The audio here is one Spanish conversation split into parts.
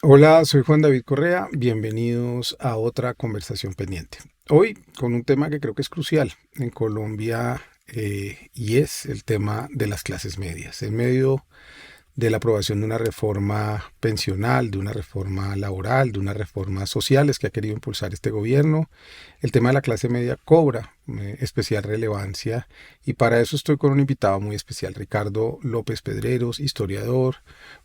Hola, soy Juan David Correa. Bienvenidos a otra conversación pendiente. Hoy con un tema que creo que es crucial en Colombia y es el tema de las clases medias. En medio de la aprobación de una reforma pensional, de una reforma laboral, de unas reformas sociales que ha querido impulsar este gobierno, el tema de la clase media cobra especial relevancia y para eso estoy con un invitado muy especial, Ricardo López Pedreros, historiador,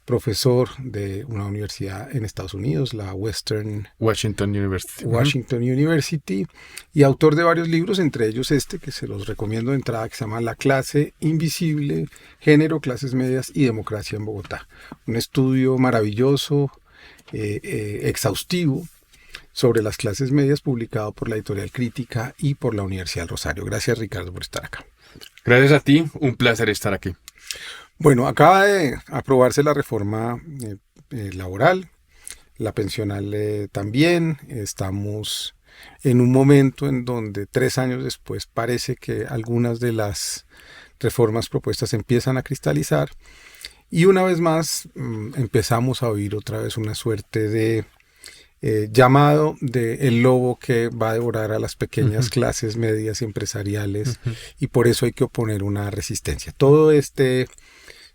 profesor de una universidad en Estados Unidos, la Washington University. Washington University, y autor de varios libros, entre ellos este que se los recomiendo de entrada, que se llama La clase invisible, género, clases medias y democracia en Bogotá. Un estudio maravilloso, exhaustivo, sobre las clases medias, publicado por la Editorial Crítica y por la Universidad del Rosario. Gracias, Ricardo, por estar acá. Gracias a ti, un placer estar aquí. Bueno, acaba de aprobarse la reforma laboral, la pensional también. Estamos en un momento en donde 3 años después parece que algunas de las reformas propuestas empiezan a cristalizar y una vez más empezamos a oír otra vez una suerte de llamado de el lobo que va a devorar a las pequeñas clases medias empresariales y por eso hay que oponer una resistencia. Todo este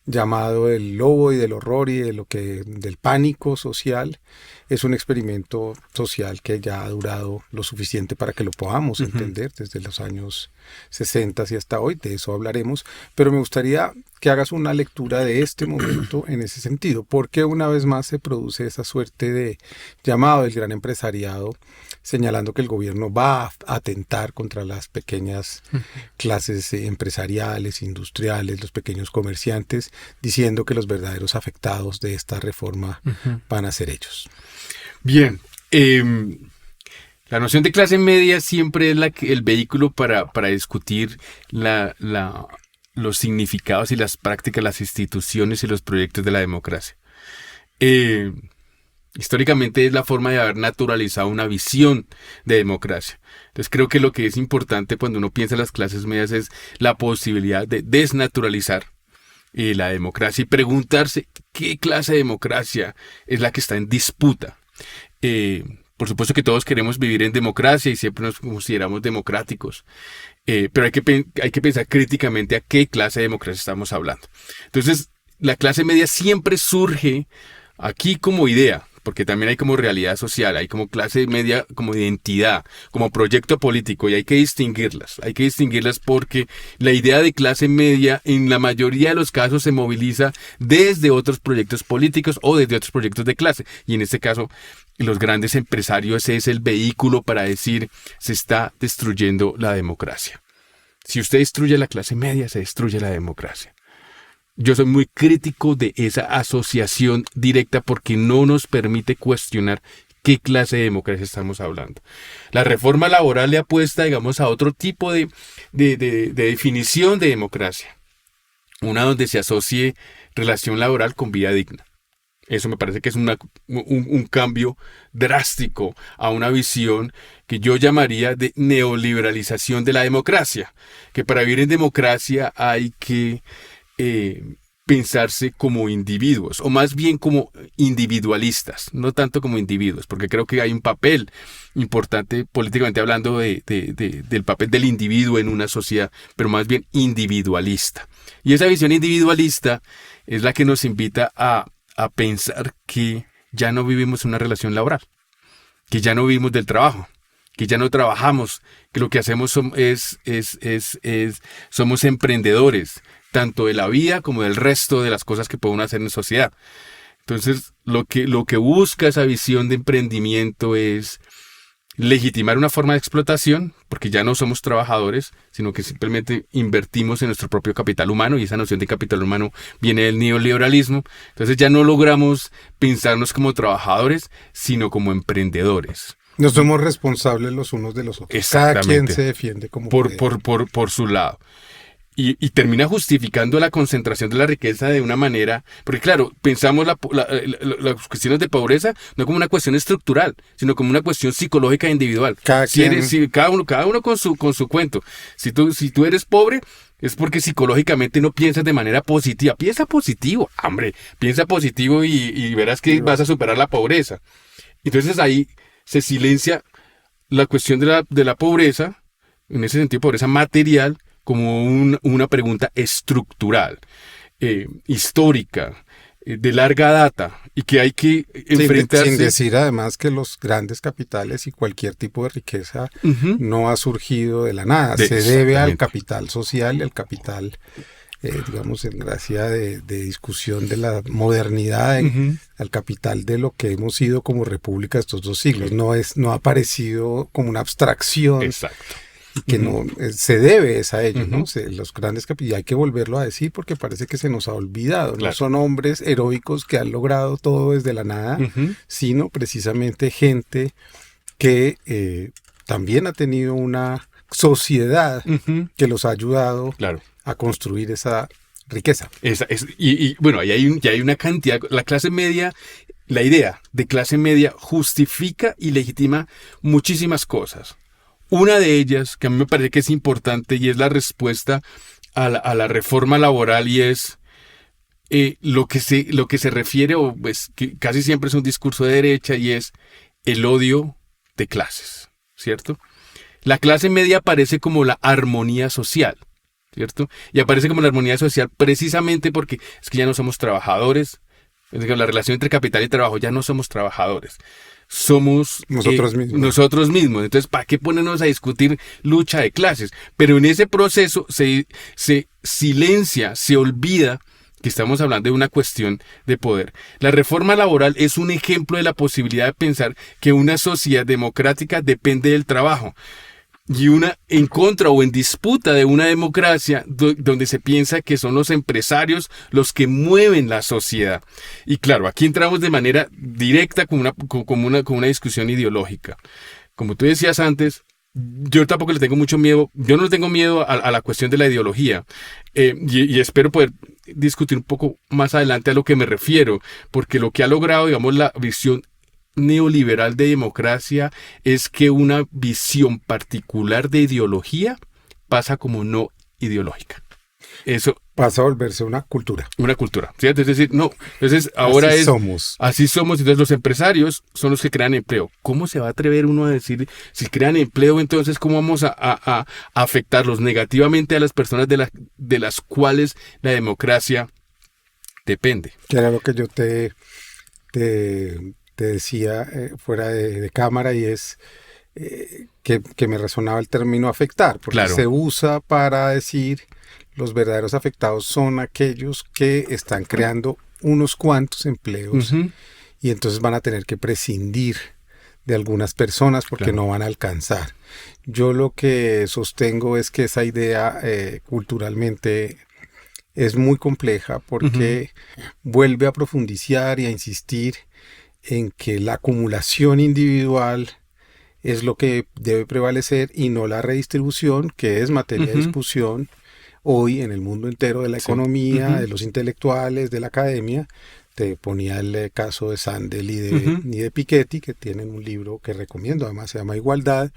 llamado del lobo y del horror y del pánico social es un experimento social que ya ha durado lo suficiente para que lo podamos entender desde los años 60 y hasta hoy. De eso hablaremos, pero me gustaría que hagas una lectura de este momento en ese sentido. ¿Por qué una vez más se produce esa suerte de llamado del gran empresariado señalando que el gobierno va a atentar contra las pequeñas clases empresariales, industriales, los pequeños comerciantes, diciendo que los verdaderos afectados de esta reforma van a ser ellos? Bien, la noción de clase media siempre es el vehículo para discutir los significados y las prácticas, las instituciones y los proyectos de la democracia. Históricamente es la forma de haber naturalizado una visión de democracia. Entonces creo que lo que es importante cuando uno piensa en las clases medias es la posibilidad de desnaturalizar la democracia y preguntarse qué clase de democracia es la que está en disputa. Por supuesto que todos queremos vivir en democracia y siempre nos consideramos democráticos, pero hay que pensar críticamente a qué clase de democracia estamos hablando. Entonces, la clase media siempre surge aquí como idea, porque también hay como realidad social, hay como clase media, como identidad, como proyecto político, y hay que distinguirlas. Hay que distinguirlas porque la idea de clase media en la mayoría de los casos se moviliza desde otros proyectos políticos o desde otros proyectos de clase. Y en este caso, los grandes empresarios es el vehículo para decir se está destruyendo la democracia. Si usted destruye la clase media, se destruye la democracia. Yo soy muy crítico de esa asociación directa porque no nos permite cuestionar qué clase de democracia estamos hablando. La reforma laboral le apuesta, digamos, a otro tipo de definición de democracia. Una donde se asocie relación laboral con vida digna. Eso me parece que es un cambio drástico a una visión que yo llamaría de neoliberalización de la democracia. Que para vivir en democracia hay que pensarse como individuos, o más bien como individualistas, no tanto como individuos, porque creo que hay un papel importante políticamente hablando del papel del individuo en una sociedad, pero más bien individualista. Y esa visión individualista es la que nos invita a pensar que ya no vivimos una relación laboral, que ya no vivimos del trabajo, que ya no trabajamos, que lo que hacemos somos emprendedores, tanto de la vida como del resto de las cosas que podemos hacer en sociedad. Entonces, lo que busca esa visión de emprendimiento es legitimar una forma de explotación, porque ya no somos trabajadores, sino que simplemente invertimos en nuestro propio capital humano, y esa noción de capital humano viene del neoliberalismo. Entonces ya no logramos pensarnos como trabajadores, sino como emprendedores. No somos responsables los unos de los otros. Cada quien se defiende como puede. Por su lado. y termina justificando la concentración de la riqueza de una manera, porque claro, pensamos las cuestiones de pobreza no como una cuestión estructural, sino como una cuestión psicológica e individual. Cada uno con su cuento. Si tú eres pobre, es porque psicológicamente no piensas de manera positiva. Piensa positivo, hombre, piensa positivo y verás que vas a superar la pobreza. Entonces ahí se silencia la cuestión de la pobreza, en ese sentido pobreza material, como una pregunta estructural, histórica, de larga data, y que hay que enfrentarse. Sin decir además que los grandes capitales y cualquier tipo de riqueza no ha surgido de la nada, se debe al capital social y al capital, digamos, en gracia de discusión de la modernidad, al capital de lo que hemos sido como república estos 2 siglos. No ha aparecido como una abstracción. Exacto. Que no se debe a ellos, ¿no? Los grandes capitales, hay que volverlo a decir porque parece que se nos ha olvidado. Claro. No son hombres heroicos que han logrado todo desde la nada, sino precisamente gente que también ha tenido una sociedad que los ha ayudado a construir esa riqueza. Bueno, ahí hay una cantidad. La clase media, la idea de clase media justifica y legitima muchísimas cosas. Una de ellas, que a mí me parece que es importante, y es la respuesta a la reforma laboral, y es lo que se refiere, o pues, que casi siempre es un discurso de derecha, y es el odio de clases, ¿cierto? La clase media aparece como la armonía social, ¿cierto? Y aparece como la armonía social precisamente porque es que ya no somos trabajadores, es decir, la relación entre capital y trabajo, ya no somos trabajadores. Somos nosotros mismos. Entonces, ¿para qué ponernos a discutir lucha de clases? Pero en ese proceso se silencia, se olvida que estamos hablando de una cuestión de poder. La reforma laboral es un ejemplo de la posibilidad de pensar que una sociedad democrática depende del trabajo. Y una en contra o en disputa de una democracia donde se piensa que son los empresarios los que mueven la sociedad. Y claro, aquí entramos de manera directa con una discusión ideológica. Como tú decías antes, yo tampoco le tengo mucho miedo, yo no le tengo miedo a la cuestión de la ideología. Y espero poder discutir un poco más adelante a lo que me refiero, porque lo que ha logrado, digamos, la visión neoliberal de democracia es que una visión particular de ideología pasa como no ideológica. Eso pasa a volverse una cultura. Una cultura, ¿cierto? Es decir, no. Entonces, ahora así somos. Así somos. Entonces, los empresarios son los que crean empleo. ¿Cómo se va a atrever uno a decir, si crean empleo, entonces, cómo vamos a afectarlos negativamente a las personas de las cuales la democracia depende? Que era lo que yo te decía fuera de cámara, y es que me resonaba el término afectar, porque se usa para decir los verdaderos afectados son aquellos que están creando unos cuantos empleos y entonces van a tener que prescindir de algunas personas porque no van a alcanzar. Yo lo que sostengo es que esa idea culturalmente es muy compleja porque vuelve a profundizar y a insistir en que la acumulación individual es lo que debe prevalecer y no la redistribución, que es materia de discusión hoy en el mundo entero de la economía, de los intelectuales, de la academia. Te ponía el caso de Sandel y de Piketty, que tienen un libro que recomiendo, además se llama Igualdad.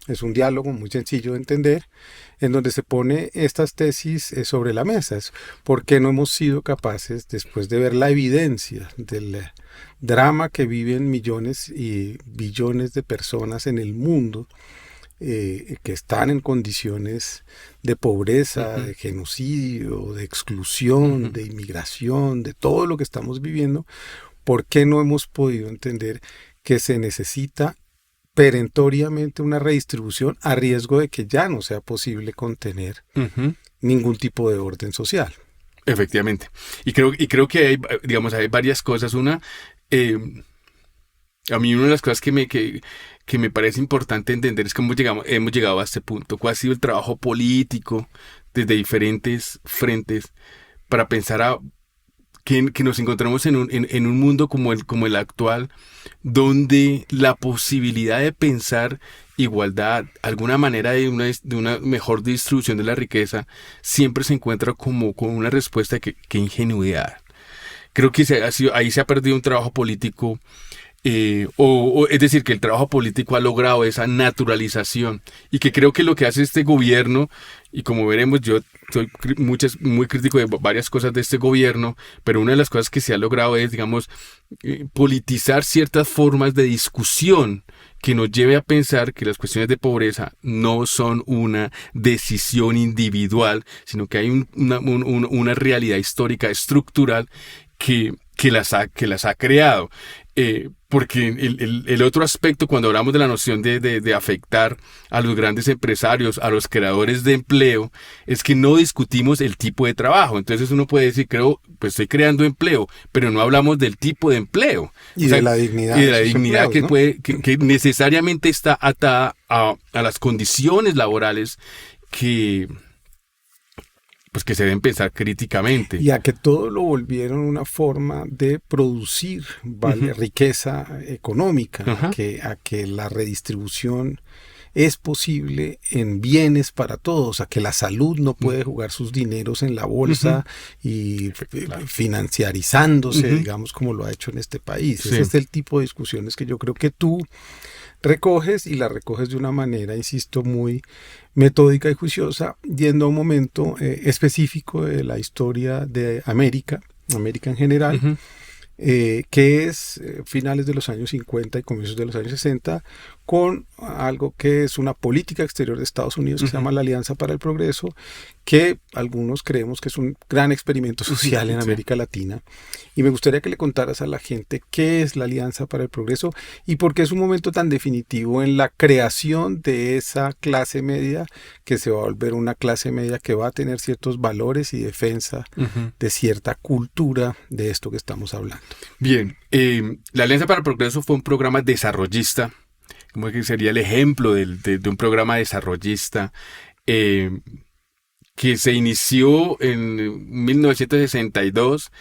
Es un diálogo muy sencillo de entender, en donde se pone estas tesis sobre la mesa. ¿Por qué no hemos sido capaces, después de ver la evidencia del drama que viven millones y billones de personas en el mundo, que están en condiciones de pobreza, de genocidio, de exclusión, de inmigración, de todo lo que estamos viviendo? ¿Por qué no hemos podido entender que se necesita perentoriamente una redistribución a riesgo de que ya no sea posible contener ningún tipo de orden social? Efectivamente. Y creo que hay varias cosas. Una, a mí una de las cosas que me parece importante entender es cómo hemos llegado a este punto, cuál ha sido el trabajo político desde diferentes frentes para pensar que nos encontramos en un mundo como el actual, donde la posibilidad de pensar igualdad, alguna manera de una mejor distribución de la riqueza, siempre se encuentra como con una respuesta que ingenuidad. Creo que ahí se ha perdido un trabajo político, es decir, que el trabajo político ha logrado esa naturalización, y que creo que lo que hace este gobierno, y como veremos, yo soy muy crítico de varias cosas de este gobierno, pero una de las cosas que se ha logrado es, digamos, politizar ciertas formas de discusión que nos lleve a pensar que las cuestiones de pobreza no son una decisión individual, sino que hay una realidad histórica estructural que las ha creado. Porque el otro aspecto, cuando hablamos de la noción de afectar a los grandes empresarios, a los creadores de empleo, es que no discutimos el tipo de trabajo. Entonces uno puede decir, pues estoy creando empleo, pero no hablamos del tipo de empleo. Y de la dignidad. Y de la dignidad empleados, ¿no? que necesariamente está atada a las condiciones laborales pues que se deben pensar críticamente. Y a que todo lo volvieron una forma de producir riqueza económica, a que la redistribución es posible en bienes para todos, a que la salud no puede jugar sus dineros en la bolsa y financiarizándose, digamos, como lo ha hecho en este país. Sí. Ese es el tipo de discusiones que yo creo que tú recoges, y la recoges de una manera, insisto, muy metódica y juiciosa, yendo a un momento específico de la historia de América en general, que es finales de los años 50 y comienzos de los años 60, con algo que es una política exterior de Estados Unidos que se llama la Alianza para el Progreso, que algunos creemos que es un gran experimento social en América Latina. Y me gustaría que le contaras a la gente qué es la Alianza para el Progreso y por qué es un momento tan definitivo en la creación de esa clase media que se va a volver una clase media que va a tener ciertos valores y defensa de cierta cultura de esto que estamos hablando. Bien, la Alianza para el Progreso fue un programa desarrollista, como que sería el ejemplo de un programa desarrollista que se inició en 1962,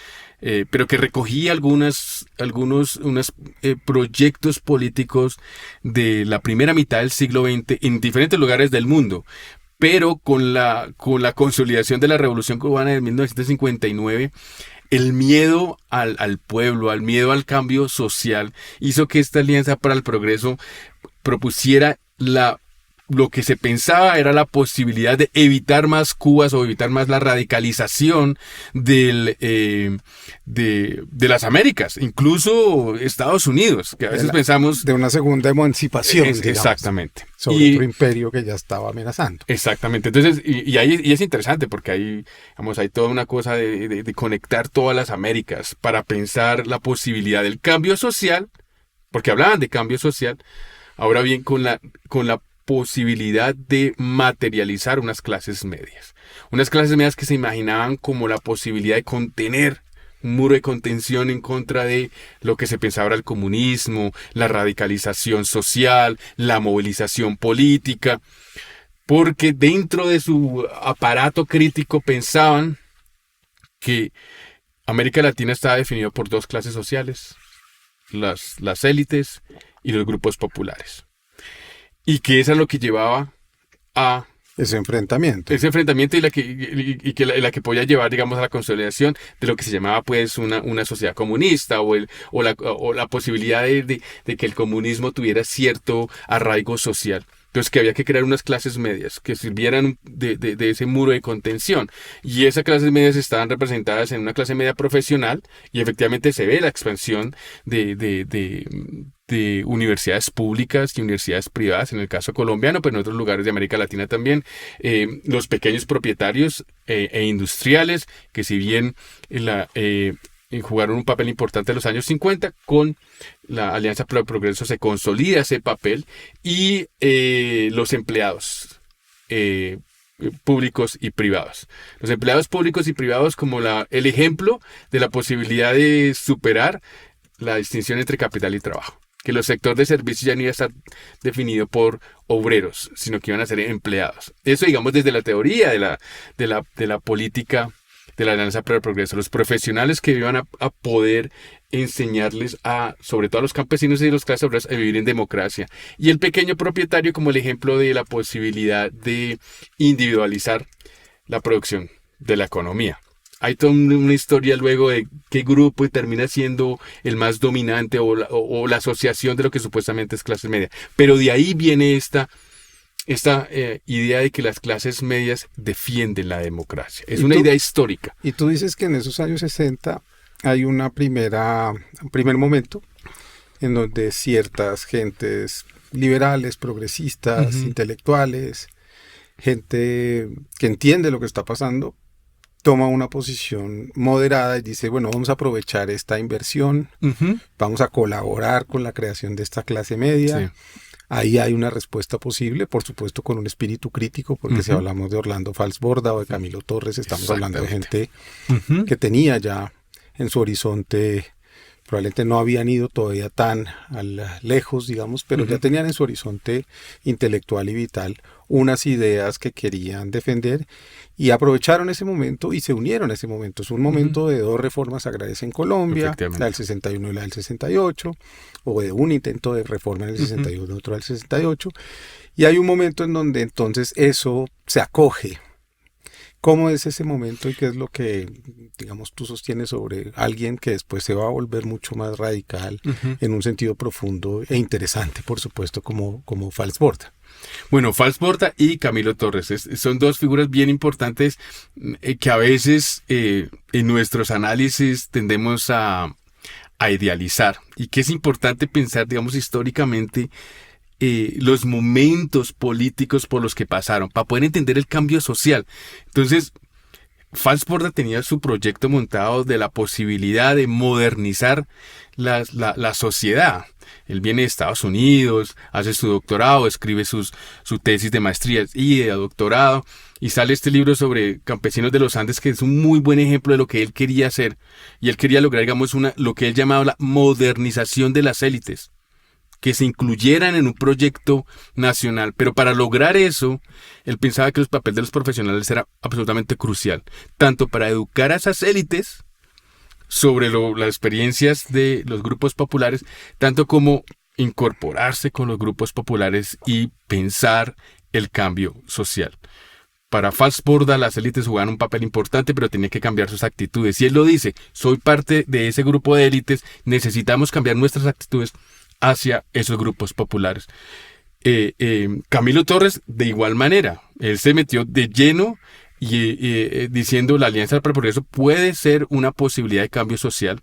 pero que recogía algunos proyectos políticos de la primera mitad del siglo XX en diferentes lugares del mundo. Pero con la consolidación de la Revolución Cubana de 1959, el miedo al pueblo, al miedo al cambio social, hizo que esta Alianza para el Progreso propusiera lo que se pensaba era la posibilidad de evitar más Cubas o evitar más la radicalización de las Américas, incluso Estados Unidos, que a veces pensamos... De una segunda emancipación, exactamente. Sobre otro imperio que ya estaba amenazando. Exactamente. Entonces, y es interesante porque hay toda una cosa de conectar todas las Américas para pensar la posibilidad del cambio social, porque hablaban de cambio social, ahora bien con la posibilidad de materializar unas clases medias. Unas clases medias que se imaginaban como la posibilidad de contener un muro de contención en contra de lo que se pensaba era el comunismo, la radicalización social, la movilización política, porque dentro de su aparato crítico pensaban que América Latina estaba definido por dos clases sociales, las élites y los grupos populares. Y que eso es lo que llevaba a ese enfrentamiento y la que podía llevar, digamos, a la consolidación de lo que se llamaba pues una sociedad comunista o la posibilidad de que el comunismo tuviera cierto arraigo social. Entonces que había que crear unas clases medias que sirvieran de ese muro de contención. Y esas clases medias estaban representadas en una clase media profesional, y efectivamente se ve la expansión de universidades públicas y universidades privadas, en el caso colombiano, pero en otros lugares de América Latina también. Los pequeños propietarios e industriales, que si bien jugaron un papel importante en los años 50, con la Alianza para el Progreso se consolida ese papel, y los empleados públicos y privados. Los empleados públicos y privados como el ejemplo de la posibilidad de superar la distinción entre capital y trabajo. Que los sectores de servicios ya no iban a estar definidos por obreros, sino que iban a ser empleados. Eso, digamos, desde la teoría de la política de la Alianza para el Progreso, los profesionales que iban a poder enseñarles sobre todo a los campesinos y los clases obreras, a vivir en democracia. Y el pequeño propietario como el ejemplo de la posibilidad de individualizar la producción de la economía. Hay toda una historia luego de qué grupo termina siendo el más dominante o la asociación de lo que supuestamente es clase media. Pero de ahí viene esta idea de que las clases medias defienden la democracia. Es una idea histórica. Y tú dices que en esos años 60 hay un primer momento en donde ciertas gentes liberales, progresistas, intelectuales, gente que entiende lo que está pasando, toma una posición moderada y dice, bueno, vamos a aprovechar esta inversión, vamos a colaborar con la creación de esta clase media. Sí. Ahí hay una respuesta posible, por supuesto con un espíritu crítico, porque si hablamos de Orlando Falsborda o de Camilo Torres, estamos hablando de gente que tenía ya en su horizonte, probablemente no habían ido todavía tan lejos, digamos, pero ya tenían en su horizonte intelectual y vital unas ideas que querían defender y aprovecharon ese momento y se unieron a ese momento. Es un momento de dos reformas agrarias en Colombia, la del 61 y la del 68, o de un intento de reforma en el 61 y otro del 68, y hay un momento en donde entonces eso se acoge. ¿Cómo es ese momento y qué es lo que, digamos, tú sostienes sobre alguien que después se va a volver mucho más radical en un sentido profundo e interesante, por supuesto, como Falsborda? Bueno, Falsborda y Camilo Torres son dos figuras bien importantes que a veces en nuestros análisis tendemos a idealizar y que es importante pensar, digamos, históricamente los momentos políticos por los que pasaron, para poder entender el cambio social. Entonces, Falsborda tenía su proyecto montado de la posibilidad de modernizar la sociedad. Él viene de Estados Unidos, hace su doctorado, escribe su tesis de maestría y de doctorado, y sale este libro sobre campesinos de los Andes, que es un muy buen ejemplo de lo que él quería hacer. Y él quería lograr, digamos, lo que él llamaba la modernización de las élites, que se incluyeran en un proyecto nacional. Pero para lograr eso, él pensaba que el papel de los profesionales era absolutamente crucial, tanto para educar a esas élites sobre las experiencias de los grupos populares, tanto como incorporarse con los grupos populares y pensar el cambio social. Para Falsborda, las élites jugaban un papel importante, pero tenían que cambiar sus actitudes. Y él lo dice, soy parte de ese grupo de élites, necesitamos cambiar nuestras actitudes hacia esos grupos populares. Camilo Torres, de igual manera, él se metió de lleno y diciendo la Alianza para el Progreso puede ser una posibilidad de cambio social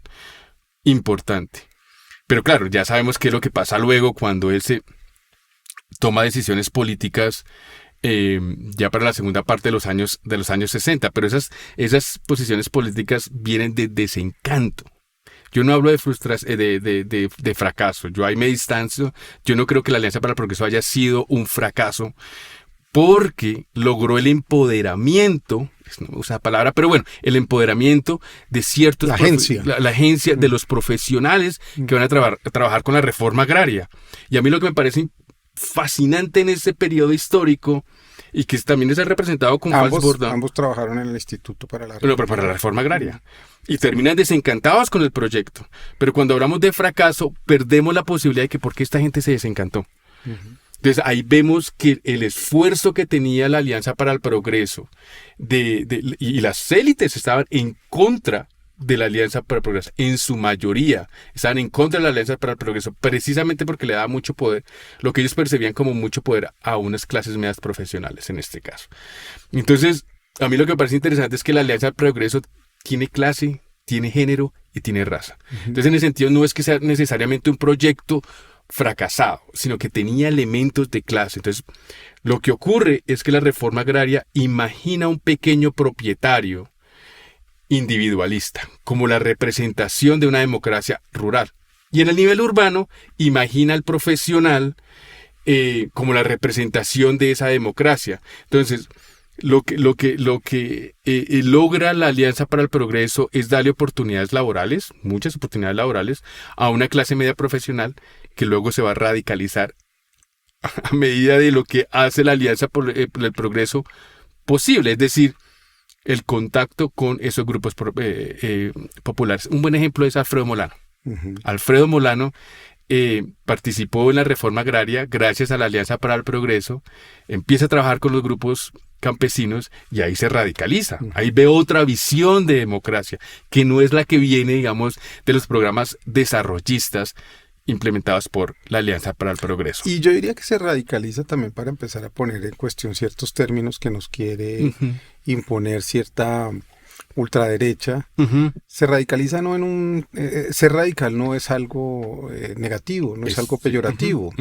importante. Pero claro, ya sabemos qué es lo que pasa luego cuando él se toma decisiones políticas ya para la segunda parte de los años 60. Pero esas posiciones políticas vienen de desencanto. Yo no hablo de fracaso, yo ahí me distancio. Yo no creo que la Alianza para el Progreso haya sido un fracaso, porque logró el empoderamiento, no me gusta la palabra, pero bueno, el empoderamiento de ciertos... La agencia de los profesionales que van a trabajar con la reforma agraria. Y a mí lo que me parece fascinante en ese periodo histórico, y que también es representado con Falsborda. Ambos trabajaron en el Instituto para la Reforma Agraria. Y terminan desencantados con el proyecto. Pero cuando hablamos de fracaso, perdemos la posibilidad de que por qué esta gente se desencantó. Entonces ahí vemos que el esfuerzo que tenía la Alianza para el Progreso y las élites estaban en contra de la Alianza para el Progreso, en su mayoría estaban en contra de la Alianza para el Progreso, precisamente porque le daba mucho poder, lo que ellos percibían como mucho poder a unas clases medias profesionales en este caso. Entonces, a mí lo que me parece interesante es que la Alianza para el Progreso tiene clase, tiene género y tiene raza. Entonces, en ese sentido, no es que sea necesariamente un proyecto fracasado, sino que tenía elementos de clase. Entonces, lo que ocurre es que la reforma agraria imagina un pequeño propietario individualista como la representación de una democracia rural, y en el nivel urbano imagina al profesional como la representación de esa democracia. Entonces, lo que logra la Alianza para el Progreso es darle oportunidades laborales, muchas oportunidades laborales, a una clase media profesional que luego se va a radicalizar a medida de lo que hace la Alianza por el Progreso posible. Es decir, el contacto con esos grupos populares. Un buen ejemplo es Alfredo Molano. Alfredo Molano participó en la reforma agraria gracias a la Alianza para el Progreso, empieza a trabajar con los grupos campesinos y ahí se radicaliza. Ahí ve otra visión de democracia, que no es la que viene, digamos, de los programas desarrollistas implementados por la Alianza para el Progreso. Y yo diría que se radicaliza también para empezar a poner en cuestión ciertos términos que nos quiere imponer cierta ultraderecha. Se radicaliza no en un... ser radical no es algo negativo, no es algo peyorativo.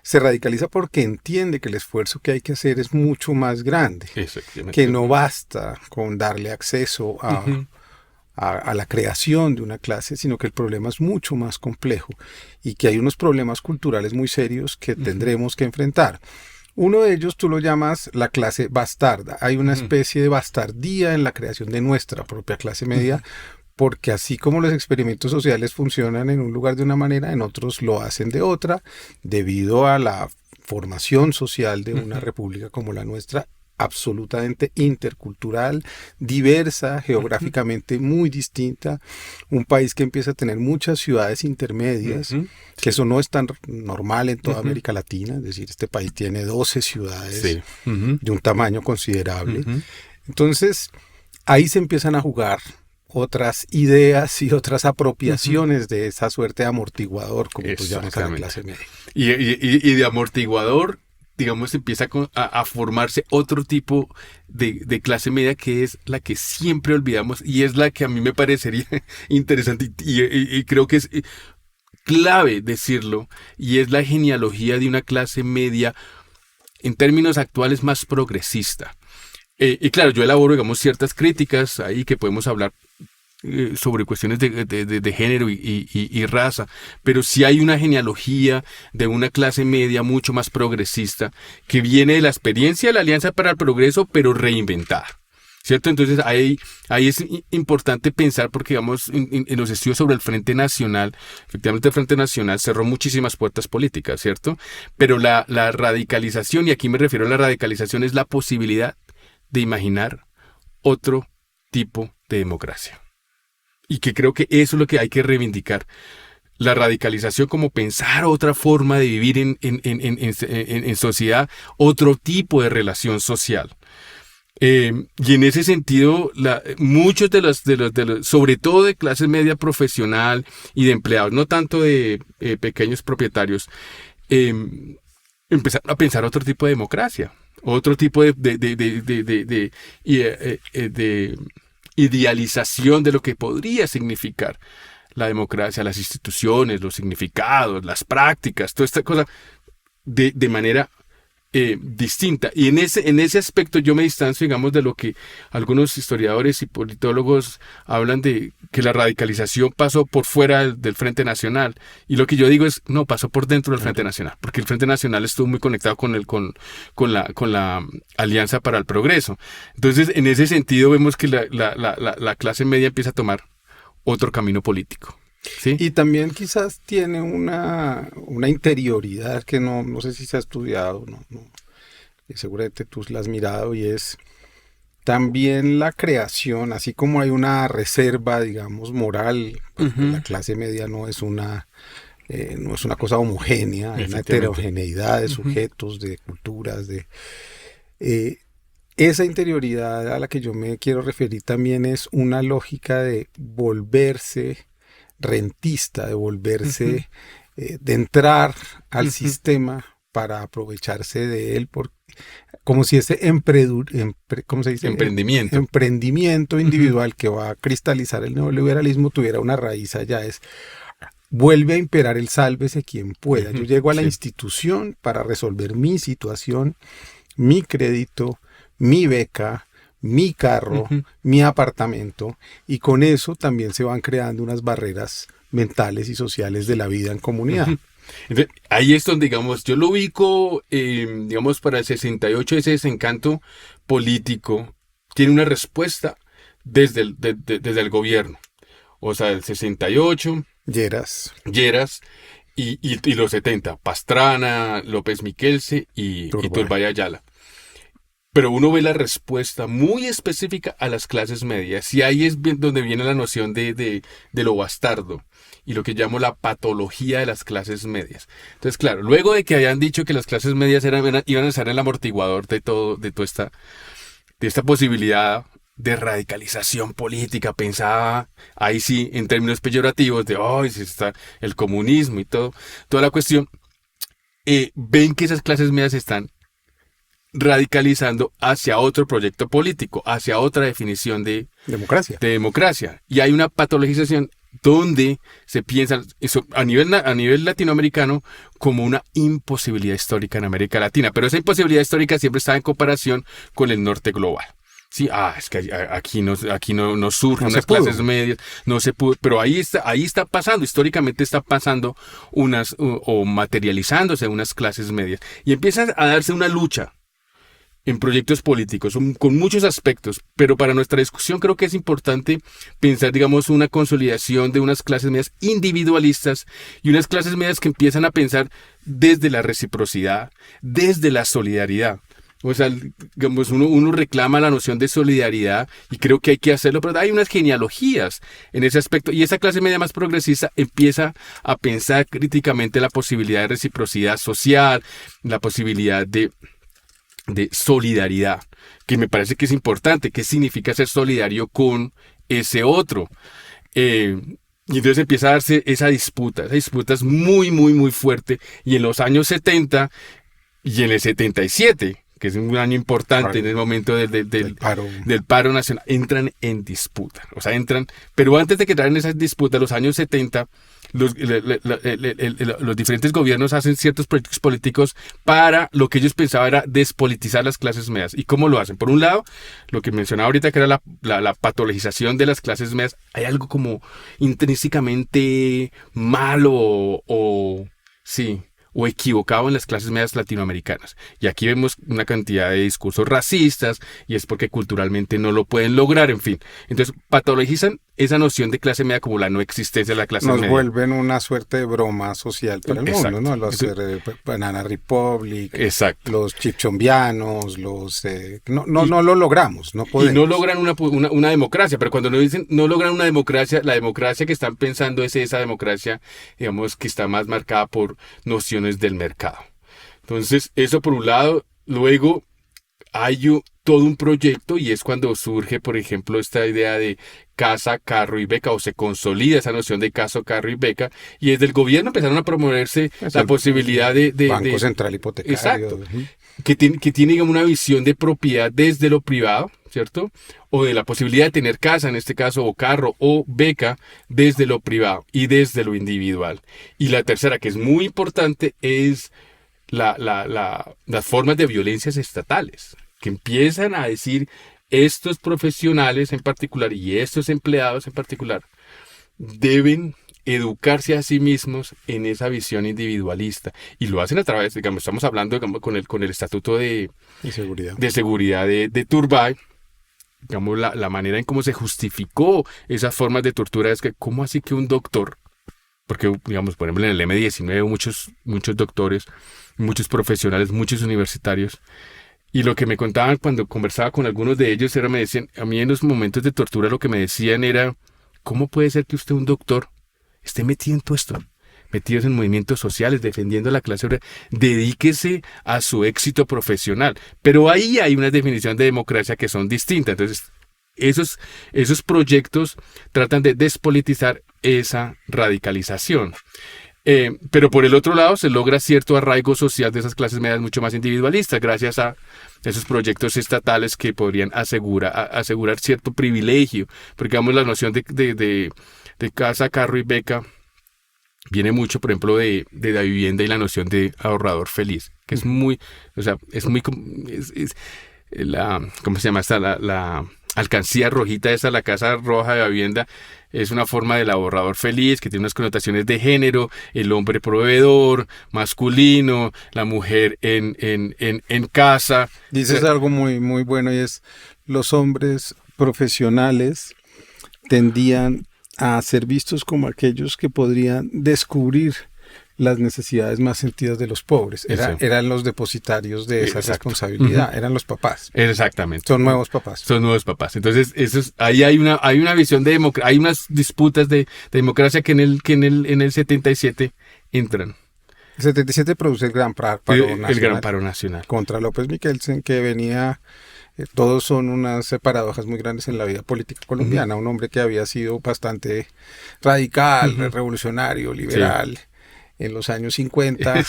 Se radicaliza porque entiende que el esfuerzo que hay que hacer es mucho más grande. Que no basta con darle acceso a la creación de una clase, sino que el problema es mucho más complejo y que hay unos problemas culturales muy serios que tendremos que enfrentar. Uno de ellos tú lo llamas la clase bastarda. Hay una especie de bastardía en la creación de nuestra propia clase media, porque así como los experimentos sociales funcionan en un lugar de una manera, en otros lo hacen de otra, debido a la formación social de una república como la nuestra, absolutamente intercultural, diversa, geográficamente muy distinta, un país que empieza a tener muchas ciudades intermedias, que eso no es tan normal en toda América Latina, es decir, este país tiene 12 ciudades de un tamaño considerable. Entonces, ahí se empiezan a jugar otras ideas y otras apropiaciones de esa suerte de amortiguador, como tú llamas a la clase media. Y de amortiguador, digamos, empieza a formarse otro tipo de clase media, que es la que siempre olvidamos y es la que a mí me parecería interesante y creo que es clave decirlo, y es la genealogía de una clase media en términos actuales más progresista. Y claro, yo elaboro, digamos, ciertas críticas ahí que podemos hablar sobre cuestiones de género y raza, pero sí hay una genealogía de una clase media mucho más progresista que viene de la experiencia de la Alianza para el Progreso, pero reinventada, ¿cierto? Entonces ahí es importante pensar, porque digamos, en los estudios sobre el Frente Nacional, efectivamente el Frente Nacional cerró muchísimas puertas políticas, ¿cierto? Pero la radicalización, y aquí me refiero a la radicalización, es la posibilidad de imaginar otro tipo de democracia. Y que creo que eso es lo que hay que reivindicar. La radicalización como pensar otra forma de vivir en sociedad, otro tipo de relación social. Y en ese sentido, muchos de los, sobre todo de clase media profesional y de empleados, no tanto de pequeños propietarios, empezaron a pensar otro tipo de democracia, otro tipo de idealización de lo que podría significar la democracia, las instituciones, los significados, las prácticas, toda esta cosa de manera distinta. Y en ese aspecto yo me distancio, digamos, de lo que algunos historiadores y politólogos hablan de que la radicalización pasó por fuera del Frente Nacional. Y lo que yo digo es, no, pasó por dentro del Frente Nacional, porque el Frente Nacional estuvo muy conectado con la Alianza para el Progreso. Entonces, en ese sentido vemos que la clase media empieza a tomar otro camino político. ¿Sí? Y también quizás tiene una interioridad que no sé si se ha estudiado, seguramente tú la has mirado, y es también la creación, así como hay una reserva, digamos, moral, la clase media no es una cosa homogénea, hay una heterogeneidad de sujetos, de culturas, esa interioridad a la que yo me quiero referir también es una lógica de volverse rentista, de volverse, de entrar al sistema para aprovecharse de él, como si ese ¿cómo se dice? Emprendimiento individual que va a cristalizar el neoliberalismo tuviera una raíz allá, vuelve a imperar el sálvese quien pueda. Yo llego a la institución para resolver mi situación, mi crédito, mi beca, mi carro, mi apartamento, y con eso también se van creando unas barreras mentales y sociales de la vida en comunidad. Entonces, ahí es donde, digamos, yo lo ubico, digamos, para el 68, ese desencanto político tiene una respuesta desde el gobierno. O sea, el 68... Lleras y los 70, Pastrana, López Miquelsen y Turbay Ayala. pero uno ve la respuesta muy específica a las clases medias. Y ahí es donde viene la noción de lo bastardo y lo que llamo la patología de las clases medias. Entonces, claro, luego de que hayan dicho que las clases medias iban a ser el amortiguador de toda esta posibilidad de radicalización política, pensada ahí sí en términos peyorativos de hoy si está el comunismo y toda la cuestión, ven que esas clases medias están radicalizando hacia otro proyecto político, hacia otra definición de democracia. Y hay una patologización donde se piensa eso a nivel latinoamericano como una imposibilidad histórica en América Latina. Pero esa imposibilidad histórica siempre está en comparación con el norte global. Sí, es que aquí no surgen unas clases medias, no se pudo, pero ahí está pasando, históricamente está pasando o materializándose unas clases medias. Y empieza a darse una lucha en proyectos políticos, con muchos aspectos, pero para nuestra discusión creo que es importante pensar, digamos, una consolidación de unas clases medias individualistas y unas clases medias que empiezan a pensar desde la reciprocidad, desde la solidaridad. O sea, digamos, uno reclama la noción de solidaridad y creo que hay que hacerlo, pero hay unas genealogías en ese aspecto y esa clase media más progresista empieza a pensar críticamente la posibilidad de reciprocidad social, la posibilidad de solidaridad, que me parece que es importante. ¿Qué significa ser solidario con ese otro? Y entonces empieza a darse esa disputa es muy, muy, muy fuerte, y en los años 70 y en el 77, que es un año importante en el momento del paro nacional, entran en disputa. O sea, pero antes de que entraran en esas disputas, los años 70, los diferentes gobiernos hacen ciertos proyectos políticos para lo que ellos pensaban era despolitizar las clases medias. ¿Y cómo lo hacen? Por un lado, lo que mencionaba ahorita, que era la patologización de las clases medias. Hay algo como intrínsecamente malo o equivocado en las clases medias latinoamericanas. Y aquí vemos una cantidad de discursos racistas, y es porque culturalmente no lo pueden lograr, en fin. Entonces, patologizan esa noción de clase media como la no existencia de la clase media. Nos vuelven una suerte de broma social para el mundo, ¿no? Los Banana Republic, los chipchombianos, no lo logramos, no podemos. Y no logran una democracia, pero cuando nos dicen no logran una democracia, la democracia que están pensando es esa democracia, digamos, que está más marcada por nociones del mercado. Entonces, eso por un lado. Luego hay todo un proyecto, y es cuando surge, por ejemplo, esta idea de casa, carro y beca, o se consolida esa noción de casa, carro y beca, y desde el gobierno empezaron a promoverse la posibilidad de Banco Central Hipotecario. Exacto. Que tiene digamos, una visión de propiedad desde lo privado, ¿cierto? O de la posibilidad de tener casa, en este caso, o carro, o beca, desde lo privado y desde lo individual. Y la tercera, que es muy importante, es las formas de violencias estatales, que empiezan a decir estos profesionales en particular y estos empleados en particular deben educarse a sí mismos en esa visión individualista, y lo hacen a través, digamos, estamos hablando digamos, con el estatuto de seguridad de Turbay. Digamos, la manera en cómo se justificó esas formas de tortura es que, ¿cómo así que un doctor? Porque, digamos, por ejemplo, en el M19 muchos doctores, muchos profesionales, muchos universitarios, y lo que me contaban cuando conversaba con algunos de ellos me decían, a mí en los momentos de tortura lo que me decían era, ¿cómo puede ser que usted, un doctor, esté metido en todo esto? Metidos en movimientos sociales, defendiendo la clase obrera, dedíquese a su éxito profesional. Pero ahí hay una definición de democracia que son distintas. Entonces, esos proyectos tratan de despolitizar esa radicalización. Pero por el otro lado se logra cierto arraigo social de esas clases medias mucho más individualistas gracias a esos proyectos estatales que podrían asegurar cierto privilegio, porque digamos la noción de casa, carro y beca viene mucho, por ejemplo, de la vivienda y la noción de ahorrador feliz, que es muy, o sea, ¿cómo se llama esta? La alcancía rojita esa, la casa roja de la vivienda, es una forma del ahorrador feliz que tiene unas connotaciones de género, el hombre proveedor, masculino, la mujer en casa. Dices algo muy, muy bueno, y es los hombres profesionales tendían a ser vistos como aquellos que podrían descubrir las necesidades más sentidas de los pobres. Eran los depositarios de esa responsabilidad, eran los papás. Exactamente. Son nuevos papás. Son nuevos papás. Entonces, ahí hay una visión de democracia, hay unas disputas de democracia que en el 77 entran. El 77 produce el Gran Paro Nacional. El Gran Paro Nacional. Contra López Michelsen, que venía... todos son unas paradojas muy grandes en la vida política colombiana. Un hombre que había sido bastante radical, revolucionario, liberal, en los años 50,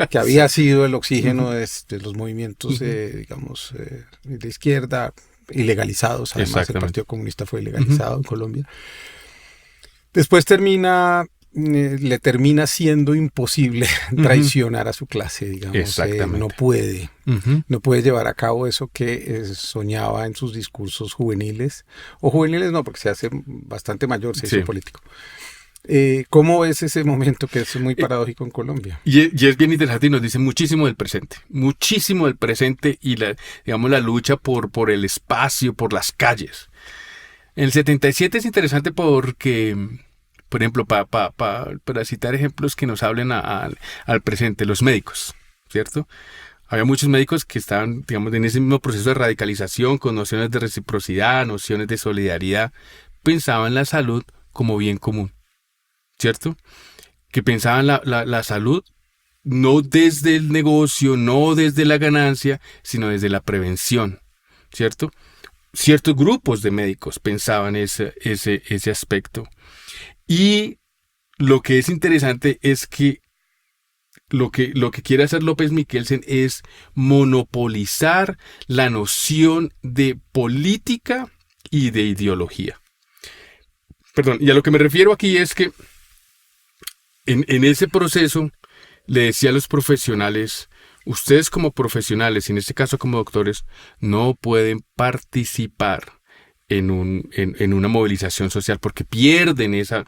que había sido el oxígeno de los movimientos, digamos, de izquierda, ilegalizados. Además, el Partido Comunista fue ilegalizado en Colombia. Después le termina siendo imposible traicionar a su clase, digamos. No puede llevar a cabo eso que soñaba en sus discursos juveniles, o juveniles no, porque se hace bastante mayor, se hizo político. ¿Cómo es ese momento que es muy paradójico en Colombia? Y es bien interesante y nos dice muchísimo del presente y la lucha por el espacio, por las calles. En el 77 es interesante porque, por ejemplo, para citar ejemplos que nos hablen al presente, los médicos, ¿cierto? Había muchos médicos que estaban, digamos, en ese mismo proceso de radicalización, con nociones de reciprocidad, nociones de solidaridad, pensaban la salud como bien común, ¿cierto? Que pensaban la salud no desde el negocio, no desde la ganancia, sino desde la prevención, ¿cierto? Ciertos grupos de médicos pensaban ese aspecto. Y lo que es interesante es que lo que quiere hacer López Michelsen es monopolizar la noción de política y de ideología. Perdón, y a lo que me refiero aquí es que en ese proceso le decía a los profesionales, ustedes como profesionales, y en este caso como doctores, no pueden participar en una movilización social porque pierden esa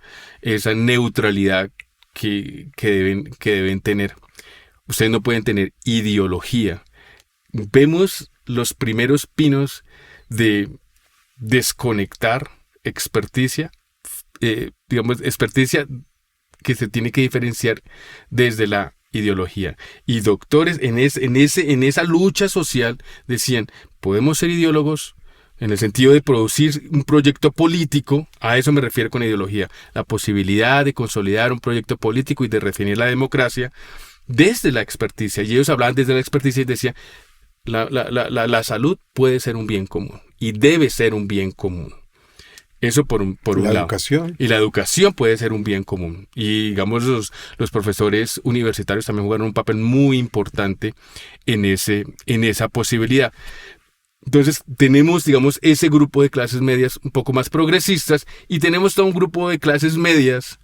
neutralidad que deben tener. Ustedes no pueden tener ideología. Vemos los primeros pinos de desconectar experticia, experticia que se tiene que diferenciar desde la ideología. Y doctores en esa lucha social decían, podemos ser ideólogos en el sentido de producir un proyecto político, a eso me refiero con ideología, la posibilidad de consolidar un proyecto político y de definir la democracia desde la experticia. Y ellos hablaban desde la experticia y decían, la salud puede ser un bien común y debe ser un bien común. Eso por un lado. Educación. Y la educación puede ser un bien común. Y digamos, los profesores universitarios también jugaron un papel muy importante en esa posibilidad. Entonces tenemos, digamos, ese grupo de clases medias un poco más progresistas y tenemos todo un grupo de clases medias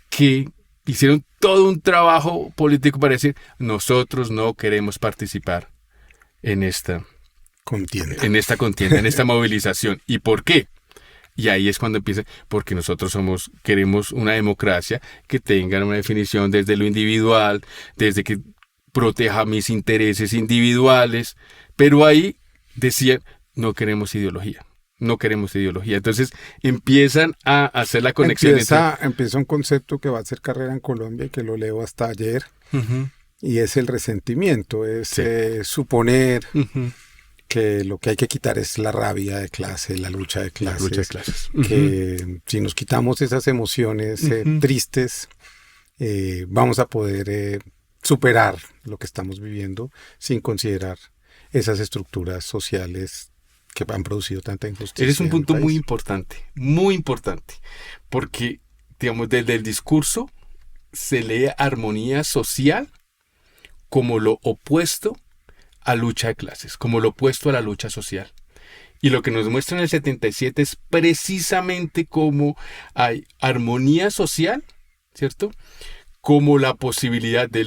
que hicieron todo un trabajo político para decir, nosotros no queremos participar en esta contienda, en esta movilización. ¿Y por qué? Y ahí es cuando empieza, porque nosotros queremos una democracia que tenga una definición desde lo individual, desde que proteja mis intereses individuales, pero ahí decían, no queremos ideología. Entonces empiezan a hacer la conexión. Empieza un concepto que va a hacer carrera en Colombia y que lo leo hasta ayer, y es el resentimiento, es suponer que lo que hay que quitar es la rabia de clase, la lucha de clases. Que si nos quitamos esas emociones tristes, vamos a poder superar lo que estamos viviendo sin considerar esas estructuras sociales que han producido tanta injusticia. Ese es un punto muy importante, porque, digamos, desde el discurso se lee armonía social como lo opuesto a lucha de clases, como lo opuesto a la lucha social. Y lo que nos muestra en el 77 es precisamente cómo hay armonía social, ¿cierto? Como la posibilidad de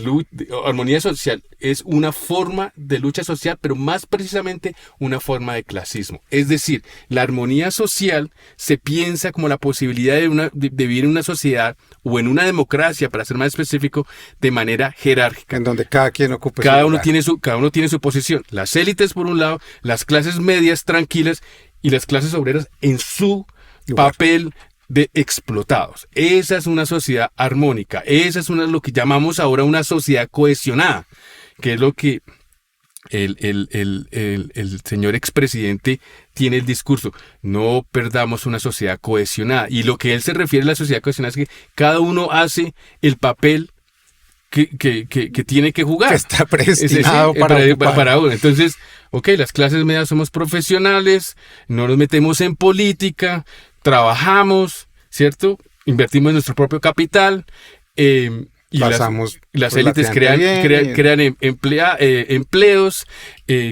armonía social es una forma de lucha social, pero más precisamente una forma de clasismo. Es decir, la armonía social se piensa como la posibilidad de vivir en una sociedad o en una democracia, para ser más específico, de manera jerárquica. En donde cada quien ocupe cada uno tiene su posición. Las élites por un lado, las clases medias tranquilas y las clases obreras en su papel de explotados. Esa es una sociedad armónica, esa es lo que llamamos ahora una sociedad cohesionada, que es lo que el señor expresidente tiene el discurso. No perdamos una sociedad cohesionada. Y lo que él se refiere a la sociedad cohesionada es que cada uno hace el papel que tiene que jugar. Que está predestinado para uno. Entonces, las clases medias somos profesionales, no nos metemos en política, trabajamos, ¿cierto? Invertimos en nuestro propio capital, y las élites crean empleos,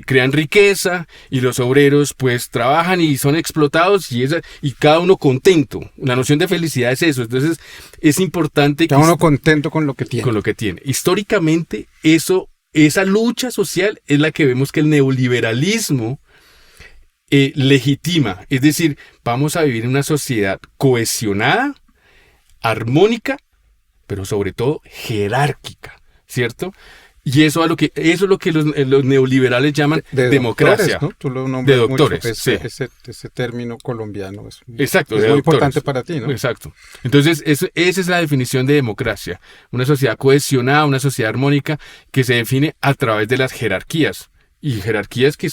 crean riqueza, y los obreros pues trabajan y son explotados, y cada uno contento. La noción de felicidad es eso. Entonces es importante cada uno contento con lo que tiene. Con lo que tiene. Históricamente esa lucha social es la que vemos que el neoliberalismo legitima. Es decir, vamos a vivir en una sociedad cohesionada, armónica, pero sobre todo jerárquica, ¿cierto? Y eso es lo que los neoliberales llaman democracia. Doctores, ¿no? Tú lo nombras de doctores, mucho, sí. Ese término colombiano es Exacto, muy doctores. Importante para ti, ¿no? Exacto. Entonces, esa es la definición de democracia. Una sociedad cohesionada, una sociedad armónica que se define a través de las jerarquías. Y jerarquías que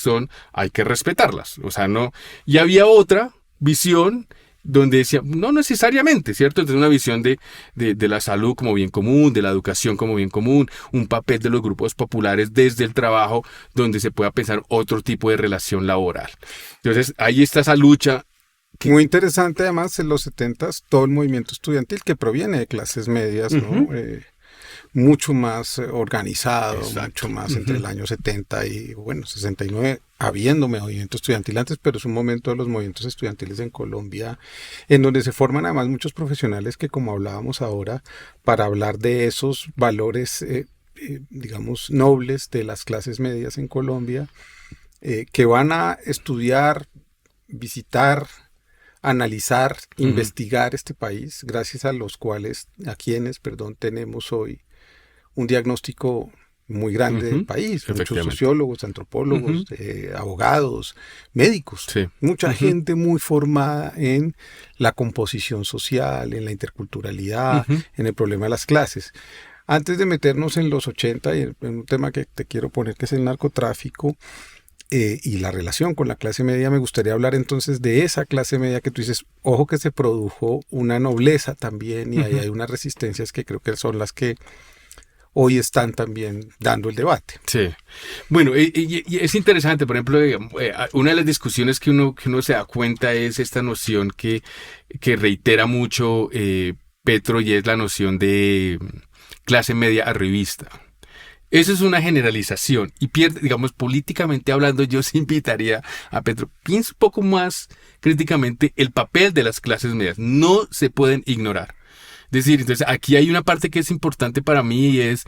hay que respetarlas. O sea, no. Y había otra visión donde decía, no necesariamente, ¿cierto? Entonces una visión de la salud como bien común, de la educación como bien común, un papel de los grupos populares desde el trabajo, donde se pueda pensar otro tipo de relación laboral. Entonces ahí está esa lucha. Muy interesante además en los 70s todo el movimiento estudiantil que proviene de clases medias, ¿no? Mucho más organizado, mucho más entre el año 70 y 69, habiendo movimiento estudiantil antes, pero es un momento de los movimientos estudiantiles en Colombia en donde se forman además muchos profesionales que, como hablábamos ahora, para hablar de esos valores, digamos, nobles de las clases medias en Colombia, que van a estudiar, visitar, analizar, investigar este país, gracias a quienes tenemos hoy un diagnóstico muy grande del país, muchos sociólogos, antropólogos, abogados, médicos, mucha gente muy formada en la composición social, en la interculturalidad, en el problema de las clases. Antes de meternos en los 80 y en un tema que te quiero poner, que es el narcotráfico, y la relación con la clase media, me gustaría hablar entonces de esa clase media que tú dices, ojo que se produjo una nobleza también, y ahí hay unas resistencias que creo que son las que hoy están también dando el debate. Sí. Bueno, y es interesante, por ejemplo, una de las discusiones que uno se da cuenta es esta noción que reitera mucho Petro, y es la noción de clase media arribista. Eso es una generalización y pierde, digamos, políticamente hablando, yo sí invitaría a Petro, piensa un poco más críticamente el papel de las clases medias. No se pueden ignorar. Es decir, entonces aquí hay una parte que es importante para mí, y es